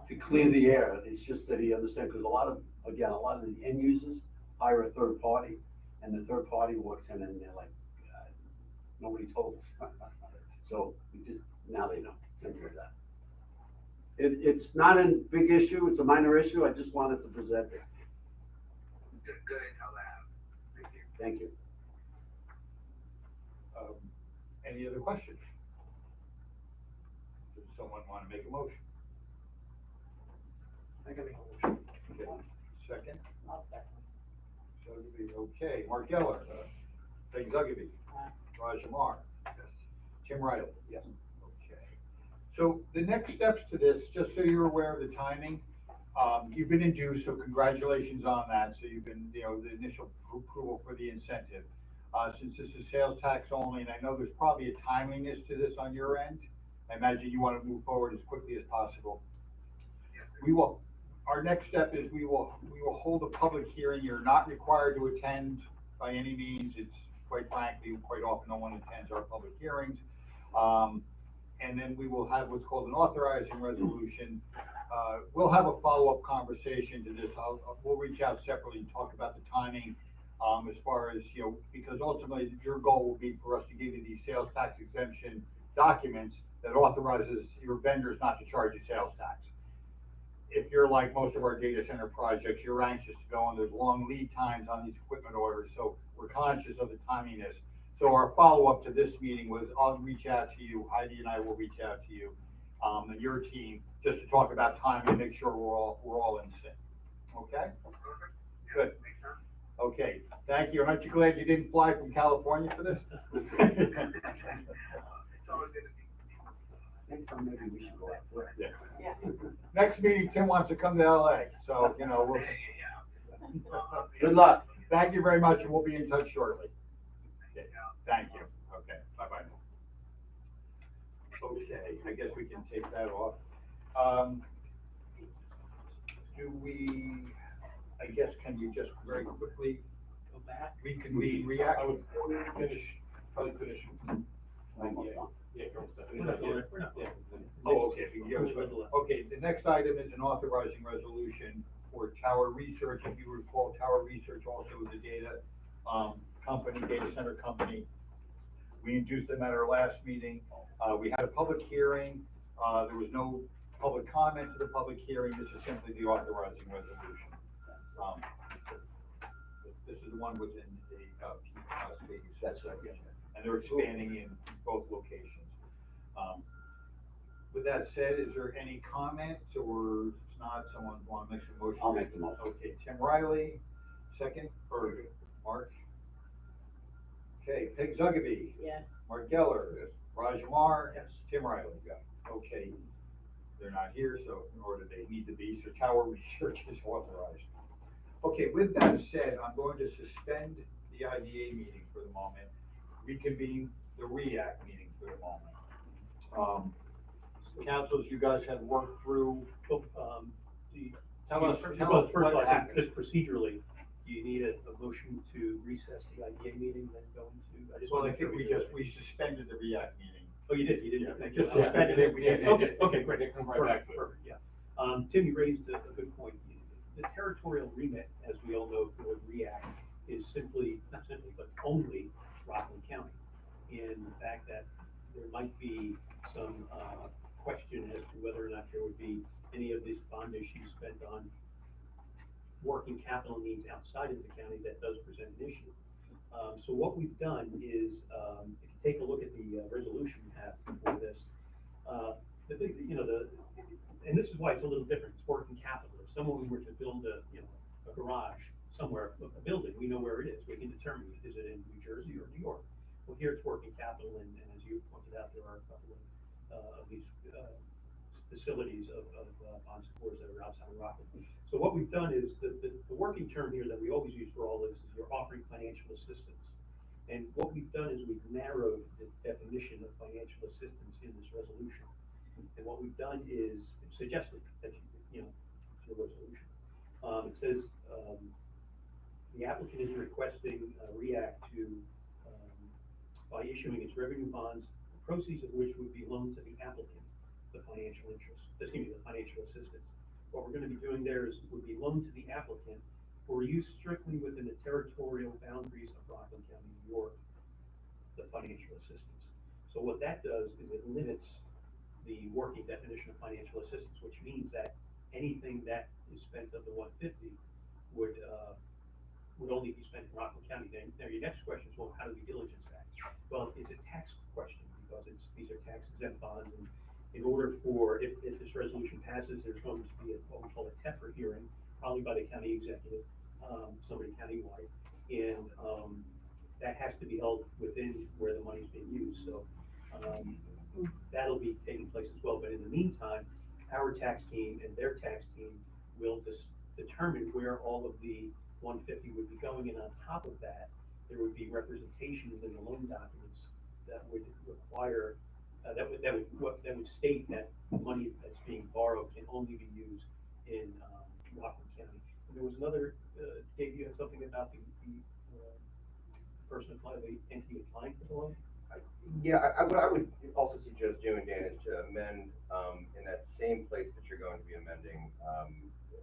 to clear the air, it's just that he understands, because a lot of the end users hire a third party, and the third party walks in and they're like, nobody told us. So now they know, simple as that. It's not a big issue, it's a minor issue, I just wanted to present it. Good intel to have. Thank you. Thank you. Any other questions? someone want to make a motion? I can make a motion. Okay, second, I'll second. Zugby, okay, Mark Geller, Peg Zugby, Aye. Raj Amar, yes, Tim Riley. Yes. Okay. So the next steps to this, just so you're aware of the timing, you've been induced, so congratulations on that. So you've been, the initial approval for the incentive. Since this is sales tax only, and I know there's probably a timeliness to this on your end, I imagine you want to move forward as quickly as possible. Yes, sir. We will, our next step is we will hold a public hearing. You're not required to attend by any means. It's quite frankly, quite often no one attends our public hearings. And then we will have what's called an authorizing resolution. We'll have a follow-up conversation to this. We'll reach out separately and talk about the timing, as far as, because ultimately your goal will be for us to give you these sales tax exemption documents that authorizes your vendors not to charge you sales tax. If you're like most of our data center projects, you're anxious to go, and there's long lead times on these equipment orders, so we're conscious of the timeliness. So our follow-up to this meeting was, I'll reach out to you, Heidi and I will reach out to you, and your team, just to talk about timing and make sure we're all in sync. Okay? Perfect. Yeah, Good. makes sense. Okay, thank you. Aren't you glad you didn't fly from California for this? It's always good to be. Next time, maybe we should go out there. Yeah. Yeah. Next meeting, Tim wants to come to LA, so, we'll, Yeah. Good luck. thank you very much, and we'll be in touch shortly. Yeah. Thank you. Okay, bye-bye. Okay, I guess we can take that off. Do we, I guess, can you just very quickly Go back. reconvene, I react? would probably finish. Yeah, current stuff. We're not there. Oh, okay, if you give us one. Okay, the next item is an authorizing resolution for Tower Research. If you recall, Tower Research also is a data data center company. We introduced them at our last meeting. We had a public hearing. There was no public comment to the public hearing. This is simply the authorizing resolution. This is the one within the state. That's right, yeah. And they're expanding in both locations. With that said, is there any comment, or if not, someone want to make some motion? I'll make the motion. Okay, Tim Riley, second, or Mark? Okay, Peg Zugby, Yes. Mark Geller, Raj Amar, Tim Riley, okay. They're not here, so nor do they need to be, so Tower Research is authorized. Okay, with that said, I'm going to suspend the IDA meeting for the moment, reconvene the REAC meeting for the moment. Councils, you guys have worked through, tell us First what of all, happened. just procedurally, do you need a motion to recess the IDA meeting, then go into? Well, I think we suspended the REAC meeting. Oh, you did, Yeah, they just suspended it, we didn't. Okay, great. They come right back to it. Perfect, yeah. Tim, you raised a good point. The territorial remit, as we all know, for REAC is not simply, but only Rockland County. In the fact that there might be some question as to whether or not there would be any of this bond issues spent on working capital needs outside of the county that does present an issue. So what we've done is, if you take a look at the resolution we have for this, the big, and this is why it's a little different, it's working capital. If someone were to build a garage somewhere, a building, we know where it is, we can determine, is it in New Jersey or New York? Well, here it's working capital, and as you pointed out, there are a couple of these facilities of bond scores that are outside of Rockland. So what we've done is, the working term here that we always use for all this is you're offering financial assistance. And what we've done is we've narrowed the definition of financial assistance in this resolution. And what we've done is suggested that, it's your resolution. It says, the applicant is requesting REAC to, by issuing its revenue bonds, the proceeds of which would be loaned to the applicant, the financial assistance. What we're gonna be doing there is, would be loaned to the applicant for use strictly within the territorial boundaries of Rockland County, New York, the financial assistance. So what that does is it limits the working definition of financial assistance, which means that anything that is spent of the 150 would only be spent in Rockland County. Then, now your next question is, well, how do we diligence that? Well, it's a tax question, because these are tax exempt bonds, in order for, if this resolution passes, there's going to be what we call a TEFRA hearing, probably by the county executive, somebody countywide. And, that has to be held within where the money's being used, so, that'll be taking place as well. But in the meantime, our tax team and their tax team will determine where all of the 150 would be going, and on top of that, there would be representations in the loan documents that would require, that would state that the money that's being borrowed can only be used in Rockland County. And there was another, Dave, you had something about the person applying, the entity applying for the loan? Yeah, what I would also suggest doing, Dan, is to amend, in that same place that you're going to be amending,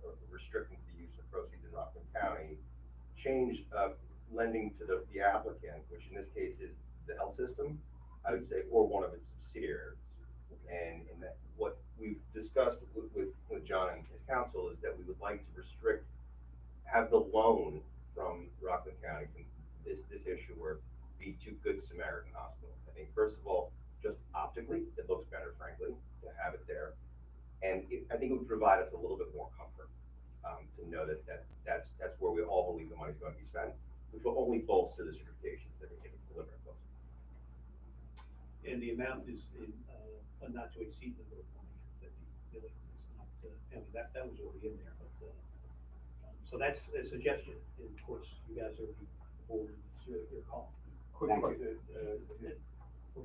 or restricting the use of proceeds in Rockland County, change, lending to the applicant, which in this case is the health system, I would say, or one of its subsidiaries. And that, what we've discussed with John and his counsel is that we would like to restrict, have the loan from Rockland County, from this issuer, be to Good Samaritan Hospital. I think, first of all, just optically, it looks better, frankly, to have it there. And I think it would provide us a little bit more comfort, to know that's where we all believe the money's going to be spent, which will only bolster the certification that we can deliver. And the amount is in, not to exceed the number of 150 million. It's not, I mean, that was already in there, but, so that's a suggestion, and of course, you guys are the board, it's your call. Quick Thank question,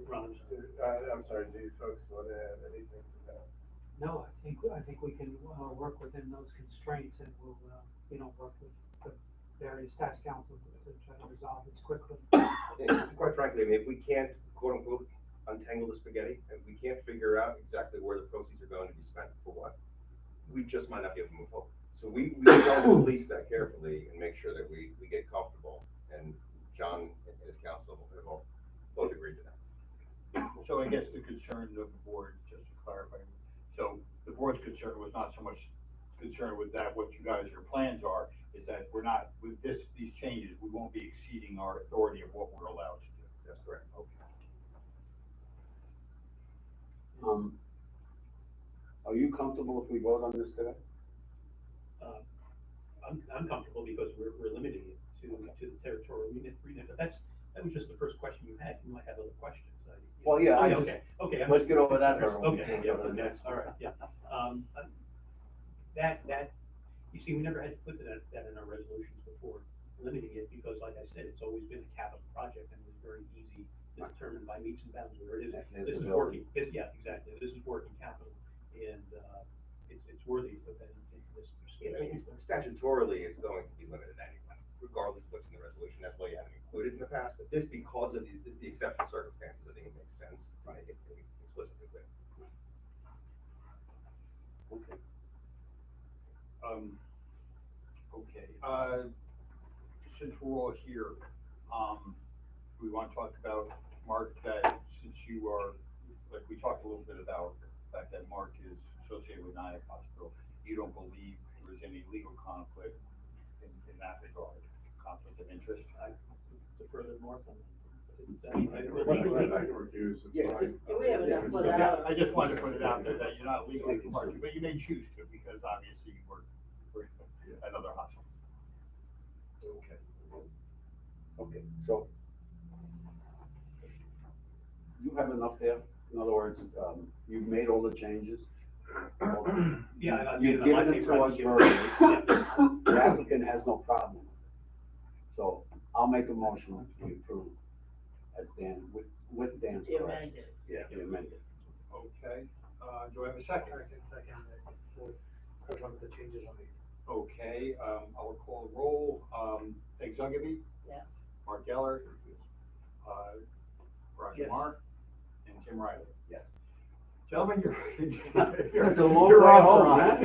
Ron, I'm sorry, do you folks want to add anything to that? No, I think we can, work within those constraints, and we'll, work with the various tax councils to try to resolve this quickly. And quite frankly, I mean, if we can't, quote unquote, untangle the spaghetti, and we can't figure out exactly where the proceeds are going to be spent for what, we just might not be able to move forward. So we want to police that carefully and make sure that we get comfortable, and John and his counsel have all both agreed to that. So I guess the concern of the board, just to clarify, so the board's concern was not so much concerned with that, what you guys, your plans are, is that we're not, with these changes, we won't be exceeding our authority of what we're allowed to do. That's correct. Okay. Are you comfortable if we vote on this today? I'm comfortable because we're limiting it to the territorial remit, but that was just the first question you had. You might have other questions. Well, yeah, Okay. let's get over that hurdle. Okay, yeah, all right, yeah. That, you see, we never had to put that in our resolutions before, limiting it, because like I said, it's always been a capital project, and it was very easy to determine by meets and bounds where it is. This is working, yeah, exactly, this is working capital, and, it's worthy of that into this. Yeah, I mean, statutorily, it's going to be limited anyway, regardless of what's in the resolution. That's why you haven't included in the past, but this, because of the exceptional circumstances, I think it makes sense to make it explicitly clear. Okay. Okay, since we're all here, we want to talk about, Mark, that since you are, like, we talked a little bit about the fact that Mark is associated with Nyack Hospital, you don't believe there is any legal conflict in that regard, conflict of interest? I defer to Mark on that. I can refuse, it's Yeah, fine. We haven't put Yeah, out. I just wanted to put it out there that you're not legally departed, but you may choose to, because obviously you work for another hospital. Okay. Okay, so you have enough there? In other words, you've made all the changes? Yeah. You've given it to us verbally. The applicant has no problem. So I'll make a motion to approve as Dan, with Dan's The correction. amended. Yeah, the amended. Okay, do I have a second? Second, we'll confirm the changes on it. Okay, I will call the roll. Peg Zugby, Yes. Mark Geller, Roger Yes. Marr, and Tim Riley. Yes. Gentlemen, That's a long you're way on home, hold. huh?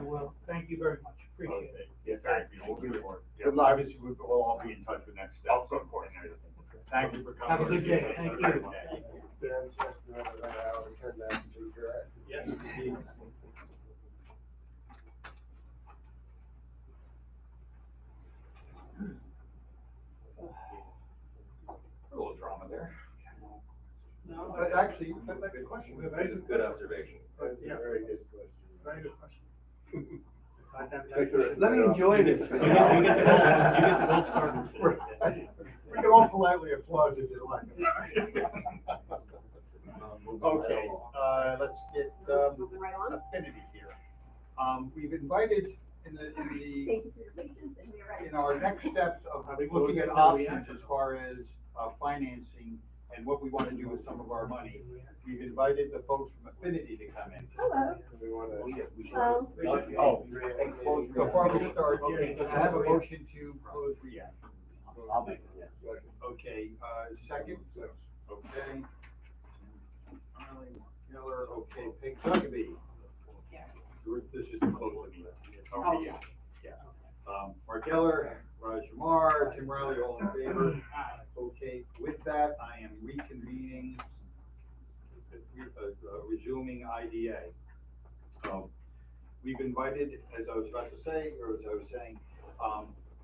Well, thank you very much, appreciate it. Okay, yeah, thank you. We'll do it. Yeah, Good luck. obviously, we'll all be in touch with next steps. Of course. Thank you for coming. Have a good day. Thank you. Okay. Thank you. Dan's estimate of that hour turned out to be correct. Yeah. A little drama there. No. actually, that's a good question. That's a good observation. That's a very good question. Very good question. Let me enjoy this. You get the gold star. We can all politely applause if you like. Okay, let's get, Moving right on. Affinity here. We've invited Thank you for your patience and you're right. in our next steps of Are we looking at closing the options REAC? as far as financing and what we want to do with some of our money. We've invited the folks from Affinity to come in. Hello. We wanna. Oh, before we start, okay, can I have a motion to close REAC? I'll make it, yes. Okay, second? Okay. Miller, okay, Peg Zuckerby. This is the closing. REAC, yeah. Mark Geller, Raj Kumar, Tim Riley, all in favor? Okay, with that, I am reconvening, resuming IDA. We've invited, as I was about to say, or as I was saying,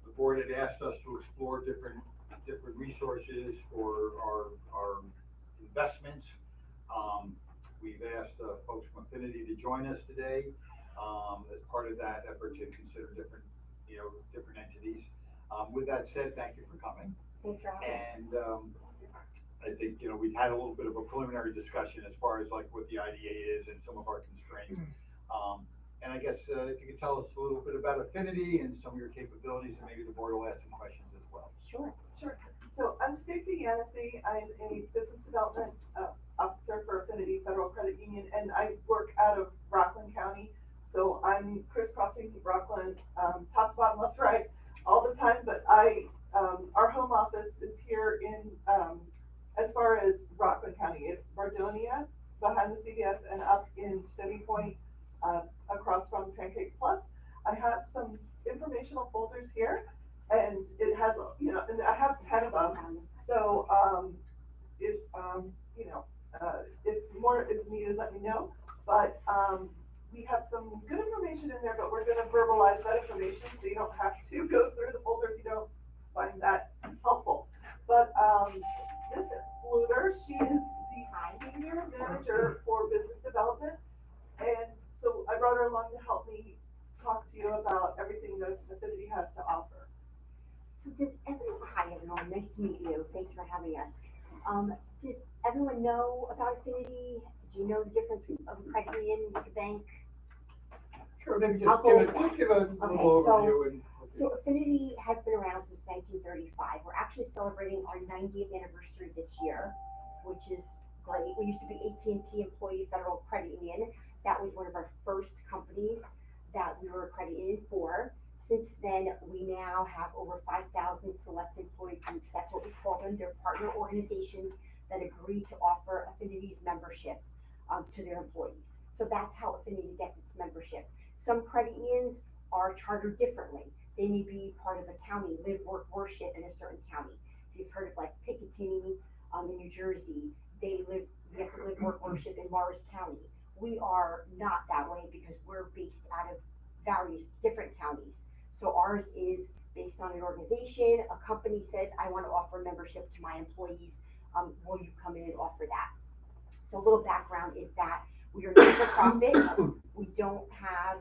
the board had asked us to explore different resources for our investments. We've asked folks from Affinity to join us today as part of that effort to consider different entities. With that said, thank you for coming. Thanks for having us. And I think, we've had a little bit of a preliminary discussion as far as like what the IDA is and some of our constraints. And I guess if you could tell us a little bit about Affinity and some of your capabilities, and maybe the board will ask some questions as well. Sure. Sure. So I'm Stacy Yancey. I'm a business development officer for Affinity Federal Credit Union, and I work out of Rockland County. So I'm crisscrossing Rockland, top to bottom, left, right, all the time. But our home office is here in, as far as Rockland County, it's Bardonia behind the CVS and up in Stony Point, across from Pancakes Plus. I have some informational folders here. And it has, and I have 10 of them. So, if more is needed, let me know. But, we have some good information in there, but we're gonna verbalize that information so you don't have to go through the folder if you don't find that helpful. But, this is Fluter. She is the senior manager for business development. And so I brought her along to help me talk to you about everything that Affinity has to offer. So hi everyone, nice to meet you. Thanks for having us. Does everyone know about Affinity? Do you know the difference of a credit union with a bank? Sure, maybe I'll just give a little overview and. So Affinity has been around since 1935. We're actually celebrating our 90th anniversary this year, which is great. We used to be AT&T Employee Federal Credit Union. That was one of our first companies that we were accredited for. Since then, we now have over 5,000 select employee groups. That's what we call them. They're partner organizations that agree to offer Affinity's membership to their employees. So that's how Affinity gets its membership. Some credit unions are chartered differently. They may be part of a county, live, work, worship in a certain county. If you've heard of like Picatinny in New Jersey, they have to live, work, worship in Morris County. We are not that way because we're based out of various different counties. So ours is based on an organization. A company says, I want to offer membership to my employees. Will you come in and offer that? So a little background is that we are not for profit. We don't have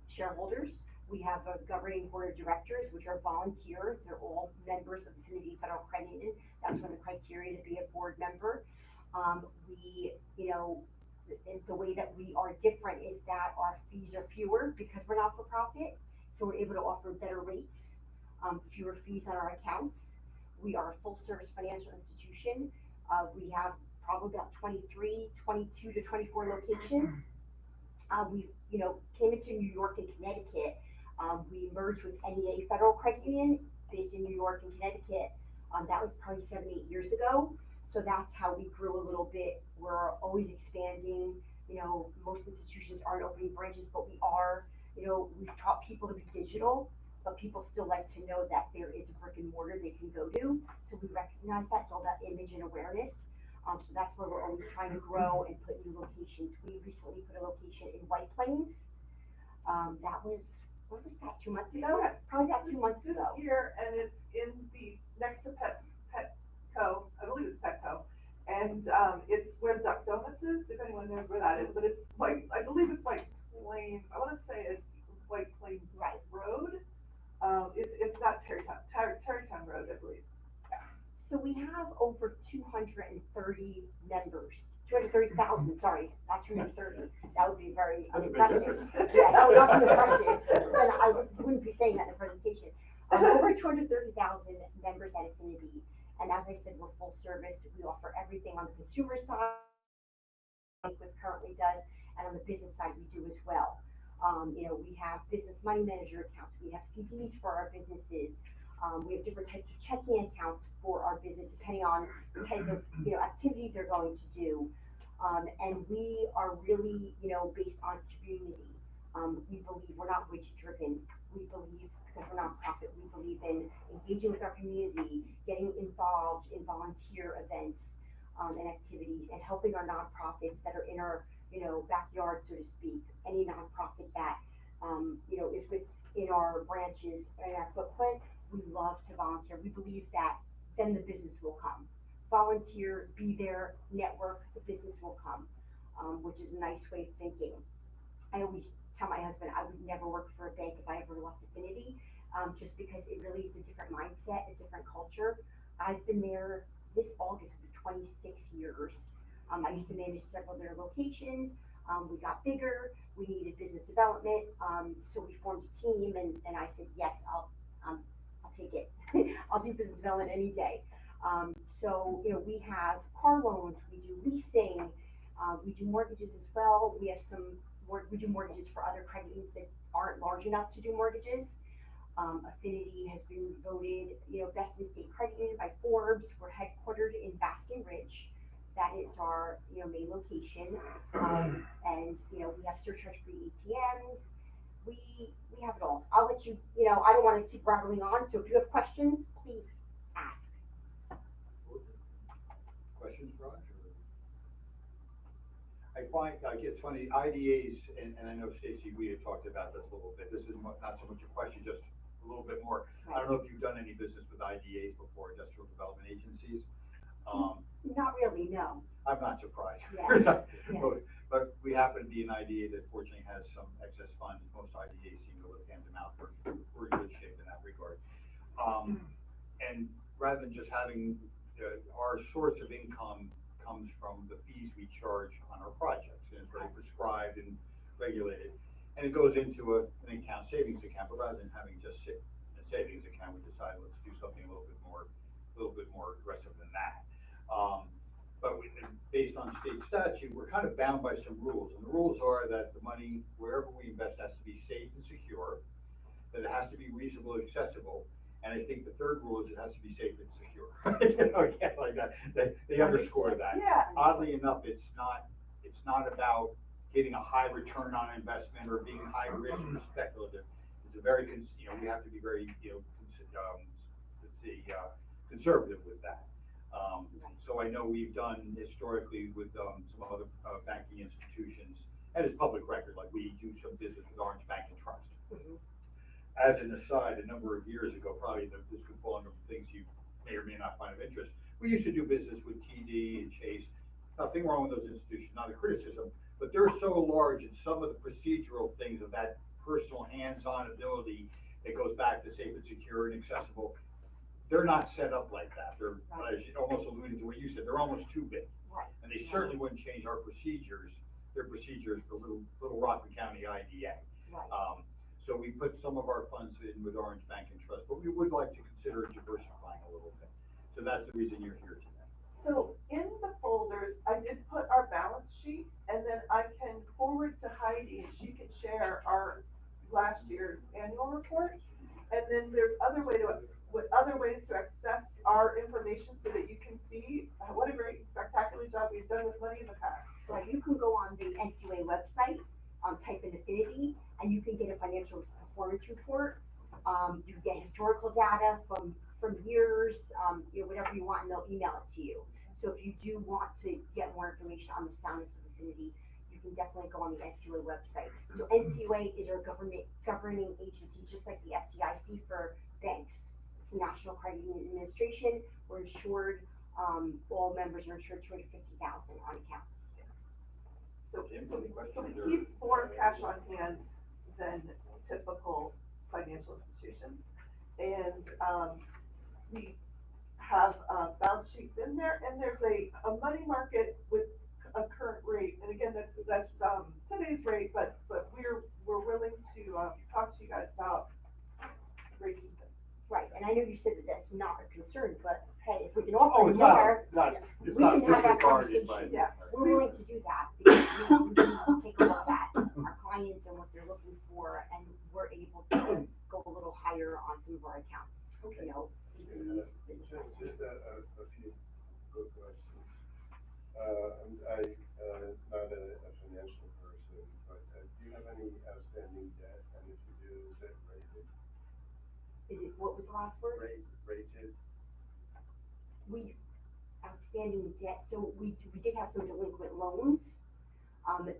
shareholders. We have a governing board of directors, which are volunteer. They're all members of Affinity Federal Credit Union. That's one of the criteria to be a board member. The way that we are different is that our fees are fewer because we're not for profit. So we're able to offer better rates, fewer fees on our accounts. We are a full service financial institution. We have probably about 22 to 24 locations. We came into New York and Connecticut. We merged with NEA Federal Credit Union based in New York and Connecticut. That was probably 7-8 years ago. So that's how we grew a little bit. We're always expanding. Most institutions aren't opening branches, but we are. We've taught people to be digital, but people still like to know that there is a brick and mortar they can go to. So we recognize that. It's all about image and awareness. So that's where we're always trying to grow and put new locations. We recently put a location in White Plains. That was, what was that, 2 months ago? Yeah, Probably about 2 months ago. This year, and it's in the next to Petco, I believe it's Petco, And, it's where Duck Donuts is, if anyone knows where that is, but it's like, I believe it's White Plains, I wanna say it's White Plains Right. Road. It's not Terrytown Road, I believe. So we have over 230 members, 230,000, sorry, not 230. That would be very That's a big unimpressive. difference. Yeah, that would not be impressive. Then I wouldn't be saying that in a presentation. Over 230,000 members at Affinity. And as I said, we're full service. We offer everything on the consumer side, with currently does, and on the business side, we do as well. We have business money manager accounts. We have CDs for our businesses. We have different types of checking accounts for our business, depending on the type of, activity they're going to do. And we are really, based on community. We believe we're not widget driven. We believe, because we're nonprofit, we believe in engaging with our community, getting involved in volunteer events, and activities, and helping our nonprofits that are in our, backyard, so to speak. Any nonprofit that, is within our branches and our footprint, we love to volunteer. We believe that then the business will come. Volunteer, be there, network, the business will come, which is a nice way of thinking. I always tell my husband I would never work for a bank if I ever left Affinity, just because it really is a different mindset, a different culture. I've been there this August for 26 years. I used to manage several of their locations. We got bigger, we needed business development, so we formed a team, and I said, yes, I'll take it. I'll do business development any day. So we have car loans, we do leasing, we do mortgages as well. We do mortgages for other credit unions that aren't large enough to do mortgages. Affinity has been voted, best in state credit union by Forbes. We're headquartered in Baskin Ridge. That is our, main location. And, we have surcharge-free ATMs. We have it all. I'll let you, I don't want to keep rattling on, so if you have questions, please ask. Questions, Raj? I find, it's funny, IDAs, and I know Stacy, we had talked about this a little bit. This is not so much a question, just a little bit more. I don't know if you've done any business with IDAs before, industrial development agencies. Not really, no. I'm not surprised. Yeah. But we happen to be an IDA that fortunately has some excess funds. Most IDAs seem to live hand to mouth. We're in good shape in that regard. And rather than just having, our source of income comes from the fees we charge on our projects, and it's very prescribed and regulated. And it goes into an account, savings account, but rather than having just sit in a savings account, we decided let's do something a little bit more aggressive than that. But based on state statute, we're kind of bound by some rules, and the rules are that the money, wherever we invest, has to be safe and secure, that it has to be reasonably accessible, and I think the third rule is it has to be safe and secure. Like that. They underscore that. Yeah. Oddly enough, it's not about getting a high return on investment or being high risk or speculative. It's a very, we have to be very, conservative with that. So I know we've done historically with some other banking institutions, and it's public record, like we do some business with Orange Bank and Trust. Mhm. As an aside, a number of years ago, probably this could fall under things you may or may not find of interest. We used to do business with TD and Chase. Nothing wrong with those institutions, not a criticism, but they're so large in some of the procedural things of that personal hands-on ability that goes back to safe and secure and accessible. They're not set up like that. They're, as you almost alluding to what you said, they're almost too big. Right. And they certainly wouldn't change our procedures, their procedures for little Rockland County IDA. Right. So we put some of our funds in with Orange Bank and Trust, but we would like to consider diversifying a little bit. So that's the reason you're here today. So in the folders, I did put our balance sheet, and then I can forward to Heidi, and she can share our last year's annual report. And then there's other ways to access our information so that you can see what a great spectacular job we've done with money in the past. Right, you can go on the NCUA website, type in Affinity, and you can get a financial performance report. You get historical data from years, whatever you want, and they'll email it to you. So if you do want to get more information on the soundness of Affinity, you can definitely go on the NCUA website. So NCUA is our governing agency, just like the FDIC for banks. It's the National Credit Union Administration. We're insured all members are insured 250,000 on accounts. So, Jim, so, any so questions we or- keep more cash on hand than typical financial institutions. And, we have, balance sheets in there, and there's a money market with a current rate. And again, that's, today's rate, but we're willing to, talk to you guys about rates and things. Right, and I know you said that that's not a concern, but hey, if we can Oh, offer it's more, not, it's we not can have that disregarded, but. conversation. Yeah. We're willing to do that, because we can take a look at our clients and what they're looking for, and we're able to go a little higher on some of our accounts. You know, CDs, business Just a few quick questions. I'm not a financial person, but do you have any outstanding debt? And if you do, is it rated? Is it, what was the last word? Rated? We, outstanding debt, so we did have some delinquent loans,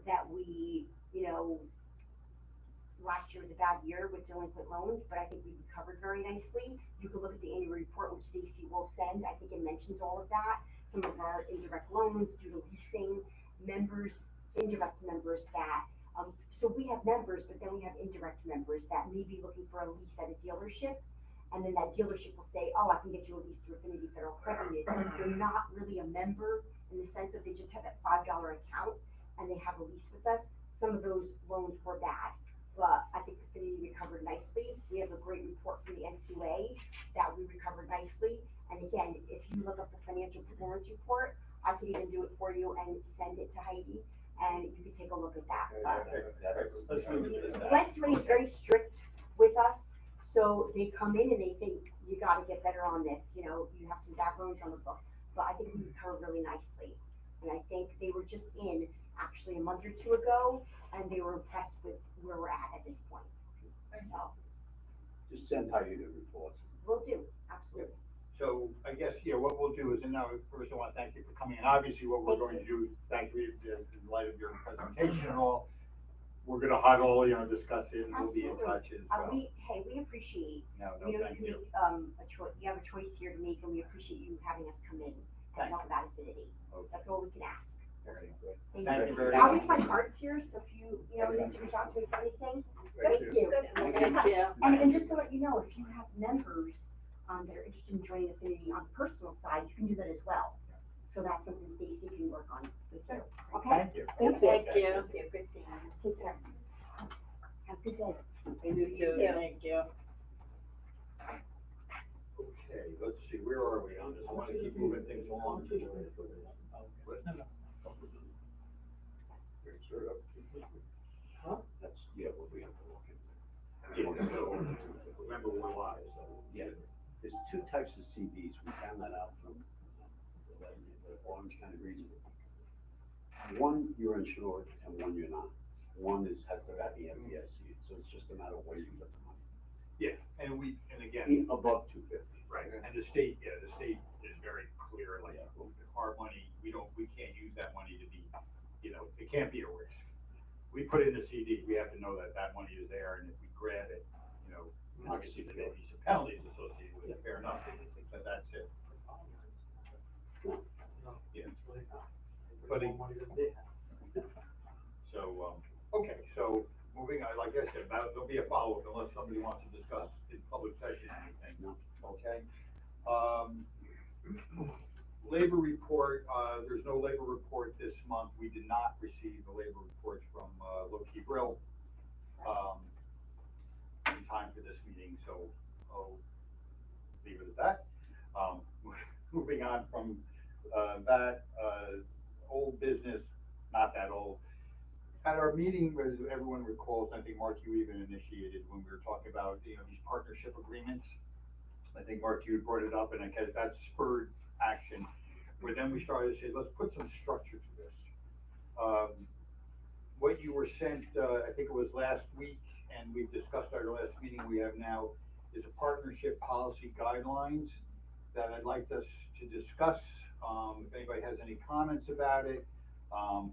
that we, you know, last year was a bad year with delinquent loans, but I think we recovered very nicely. You could look at the annual report, which Stacy will send, I think it mentions all of that. Some of our indirect loans due to leasing, members, indirect members that, so we have members, but then we have indirect members that may be looking for a lease at a dealership. And then that dealership will say, oh, I can get you a lease through Affinity Federal Credit Union. They're not really a member in the sense of they just have that $5 account and they have a lease with us. Some of those loans were bad, but I think Affinity recovered nicely. We have a great report from the NCUA that we recovered nicely. And again, if you look up the financial performance report, I could even do it for you and send it to Heidi, and you can take a look at that. Let's leave it at that. Let's Ray is very strict with us, so they come in and they say, you gotta get better on this, you know, you have some bad loans on the book. But I think we recovered really nicely. And I think they were just in actually a month or two ago, and they were impressed with where we're at this point. So, Just send Heidi the reports. we'll do, absolutely. So I guess, yeah, what we'll do is, and now, first I want to thank you for coming in. Obviously, what we're going to do, thank you in light of your presentation and all, we're gonna huddle, you know, discuss it, and we'll be in Absolutely. touch as well. We appreciate, No, you know, thank you you. make, a choice, you have a choice here to make, and we appreciate you having us come in and Thank talk about Affinity. Okay. That's all we can ask. Very good. Thank Thank you. you very I'll much. leave my cards here, so if you, you know, need to reach out to me for anything, Thank thank you. you. Thank you. And just to let you know, if you have members, that are interested in joining Affinity on the personal side, you can do that as well. So that's something Stacy can work on with you, okay? Thank you. Thank you. Thank you. Good seeing you. Take care. Have a good day. You too, thank you. Okay, let's see, where are we on this? I want to keep moving things along. Huh? That's, yeah, what we have to look into. Yeah, so, remember, we're live, so. Yeah, there's two types of CDs, we found that out from the Orange County region. One, you're insured, and one you're not. One has the FDIC, so it's just a matter of where you put the money. Yeah, and again, Above 250. right, and the state is very clear, like, our money, we can't use that money to be, you know, it can't be a risk. We put it in a CD, we have to know that that money is there, and if we grab it, you know, obviously there may be some penalties associated with it, fair enough, but that's it. Yeah. But so, okay, so moving on, like I said, there'll be a follow-up unless somebody wants to discuss in public session anything, No. okay? Labor report, there's no labor report this month. We did not receive the labor reports from Low-Key Grill in time for this meeting, so I'll leave it at that. Moving on from that, old business, not that old. At our meeting, as everyone recalls, I think Mark, you even initiated when we were talking about, you know, these partnership agreements. I think Mark, you brought it up, and I guess that spurred action, where then we started to say, let's put some structure to this. What you were sent, I think it was last week, and we've discussed our last meeting we have now, is a partnership policy guidelines that I'd like us to discuss. If anybody has any comments about it,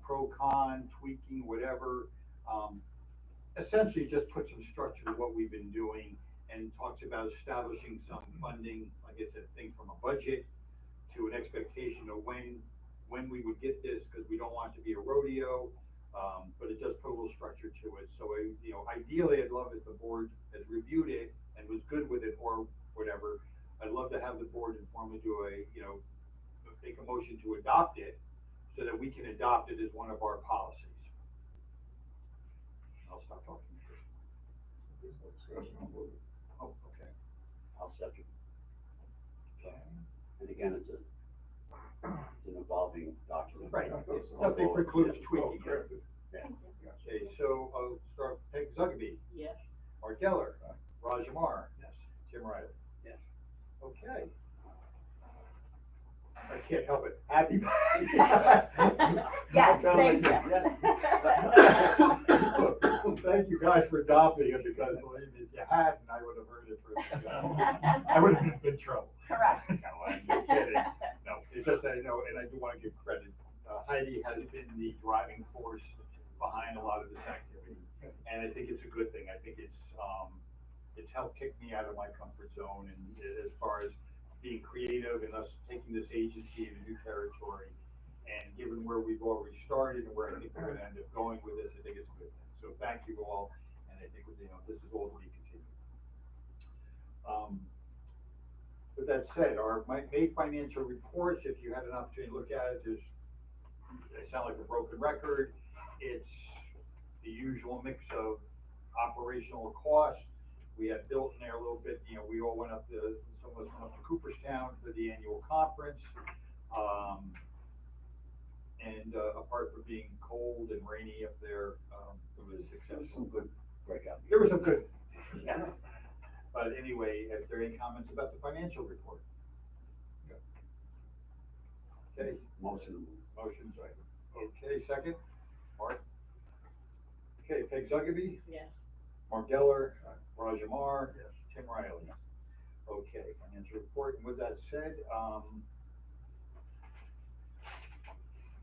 pro, con, tweaking, whatever. Essentially just put some structure to what we've been doing and talks about establishing some funding, like I said, things from a budget to an expectation of when we would get this, because we don't want it to be a rodeo. But it does put a little structure to it. So, you know, ideally, I'd love if the board has reviewed it and was good with it or whatever. I'd love to have the board informally do make a motion to adopt it so that we can adopt it as one of our policies. I'll stop talking. Oh, okay. I'll second. Okay. And again, it's an evolving document. Right. It's Nothing precludes tweaking it. corrected. Okay, so I'll start with Peg Zugaby, Yes. Mark Geller, Raj Amar, Yes. Tim Riley. Yes. Okay. I can't help it. Happy. Yes, thank you. Thank you guys for adopting it, because believe me, if you hadn't, I would have heard it I would have been in big trouble. Correct. No, I'm kidding. No, it's just that, and I do want to give credit. Heidi has been the driving force behind a lot of this activity, and I think it's a good thing. I think it's helped kick me out of my comfort zone, and as far as being creative and us taking this agency into new territory, and given where we've already started and where I think we're going to end up going with this, I think it's a good thing. So thank you all, and I think this is all to be continued. With that said, our May financial reports, if you had an opportunity to look at it, they sound like a broken record. It's the usual mix of operational costs. We had built in there a little bit, we all went some of us went up to Cooperstown for the annual conference. And apart from being cold and rainy up there, it was successful. Some good breakout. There was some good, yes. But anyway, if there are any comments about the financial report? Okay, Motion. motion's right. Okay, second, Mark. Okay, Peg Zugaby, Yes. Mark Geller, Raj Amar, Tim Riley. Okay, financial report, and with that said,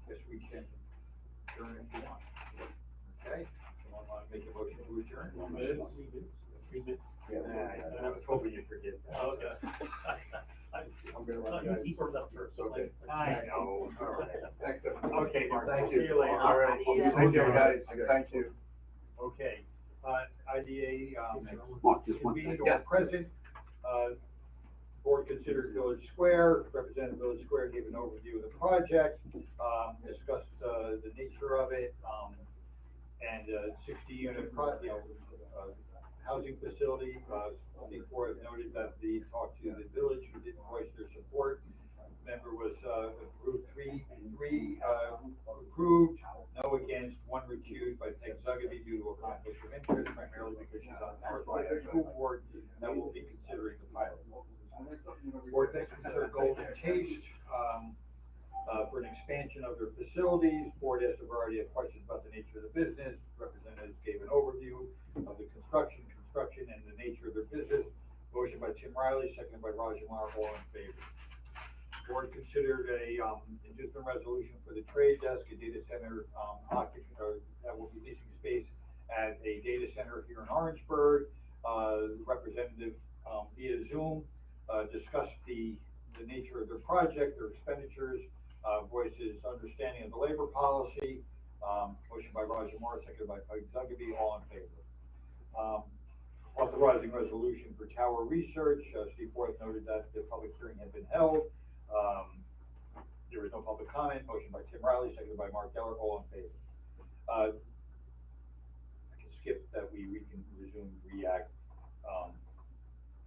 guess we can adjourn if you want. Okay, someone want to make a motion to adjourn? I was hoping you'd forget that. Okay. I'm gonna No, run, you guys. keep her up first, okay? I know, all right. Thanks, everyone. Okay, Mark, Thank we'll see you later. All right. Yeah. Take care, guys. Thank you. Okay, IDA, Mark, just one convened thing. or present, board considered Village Square, represented Village Square, gave an overview of the project, discussed, the nature of it, and 60-unit housing facility. Before I've noted that they talked to the village, who didn't voice their support. Member was, approved three approved, no against, one recused by Peg Zugaby due to a conflict of interest, primarily because she's on the North Rockland School Board, that will be considering the pilot. Board next considered Golden Taste, for an expansion of their facilities. Board asked a variety of questions about the nature of the business. Representatives gave an overview of the construction and the nature of their business. Motion by Tim Riley, seconded by Raj Amar, all in favor. Board considered a, inducement resolution for the trade desk, a data center, that will be leasing space at a data center here in Orangeburg. Representative, via Zoom, discussed the nature of their project, their expenditures, voices understanding of the labor policy. Motion by Raj Amar, seconded by Peg Zugaby, all in favor. Authorizing resolution for tower research. Steve Forth noted that the public hearing had been held. There was no public comment. Motion by Tim Riley, seconded by Mark Geller, all in favor. I can skip that we can resume REAC.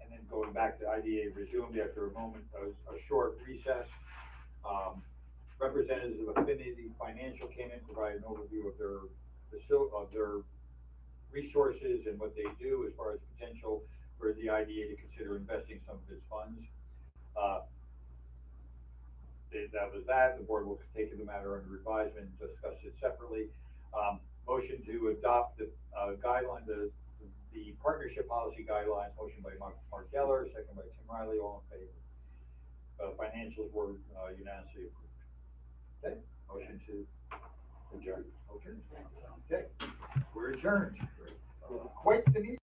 And then going back to IDA resumed after a moment, a short recess. Representatives of Affinity Financial came in, provided an overview of their resources and what they do as far as potential for the IDA to consider investing some of its funds. That was that. The board will take the matter under advisement and discuss it separately. Motion to adopt the guideline, the partnership policy guidelines. Motion by Mark Geller, second by Tim Riley, all in favor. Financials were unanimously approved. Okay, motion to adjourn. Okay, we're adjourned. Quite the meeting.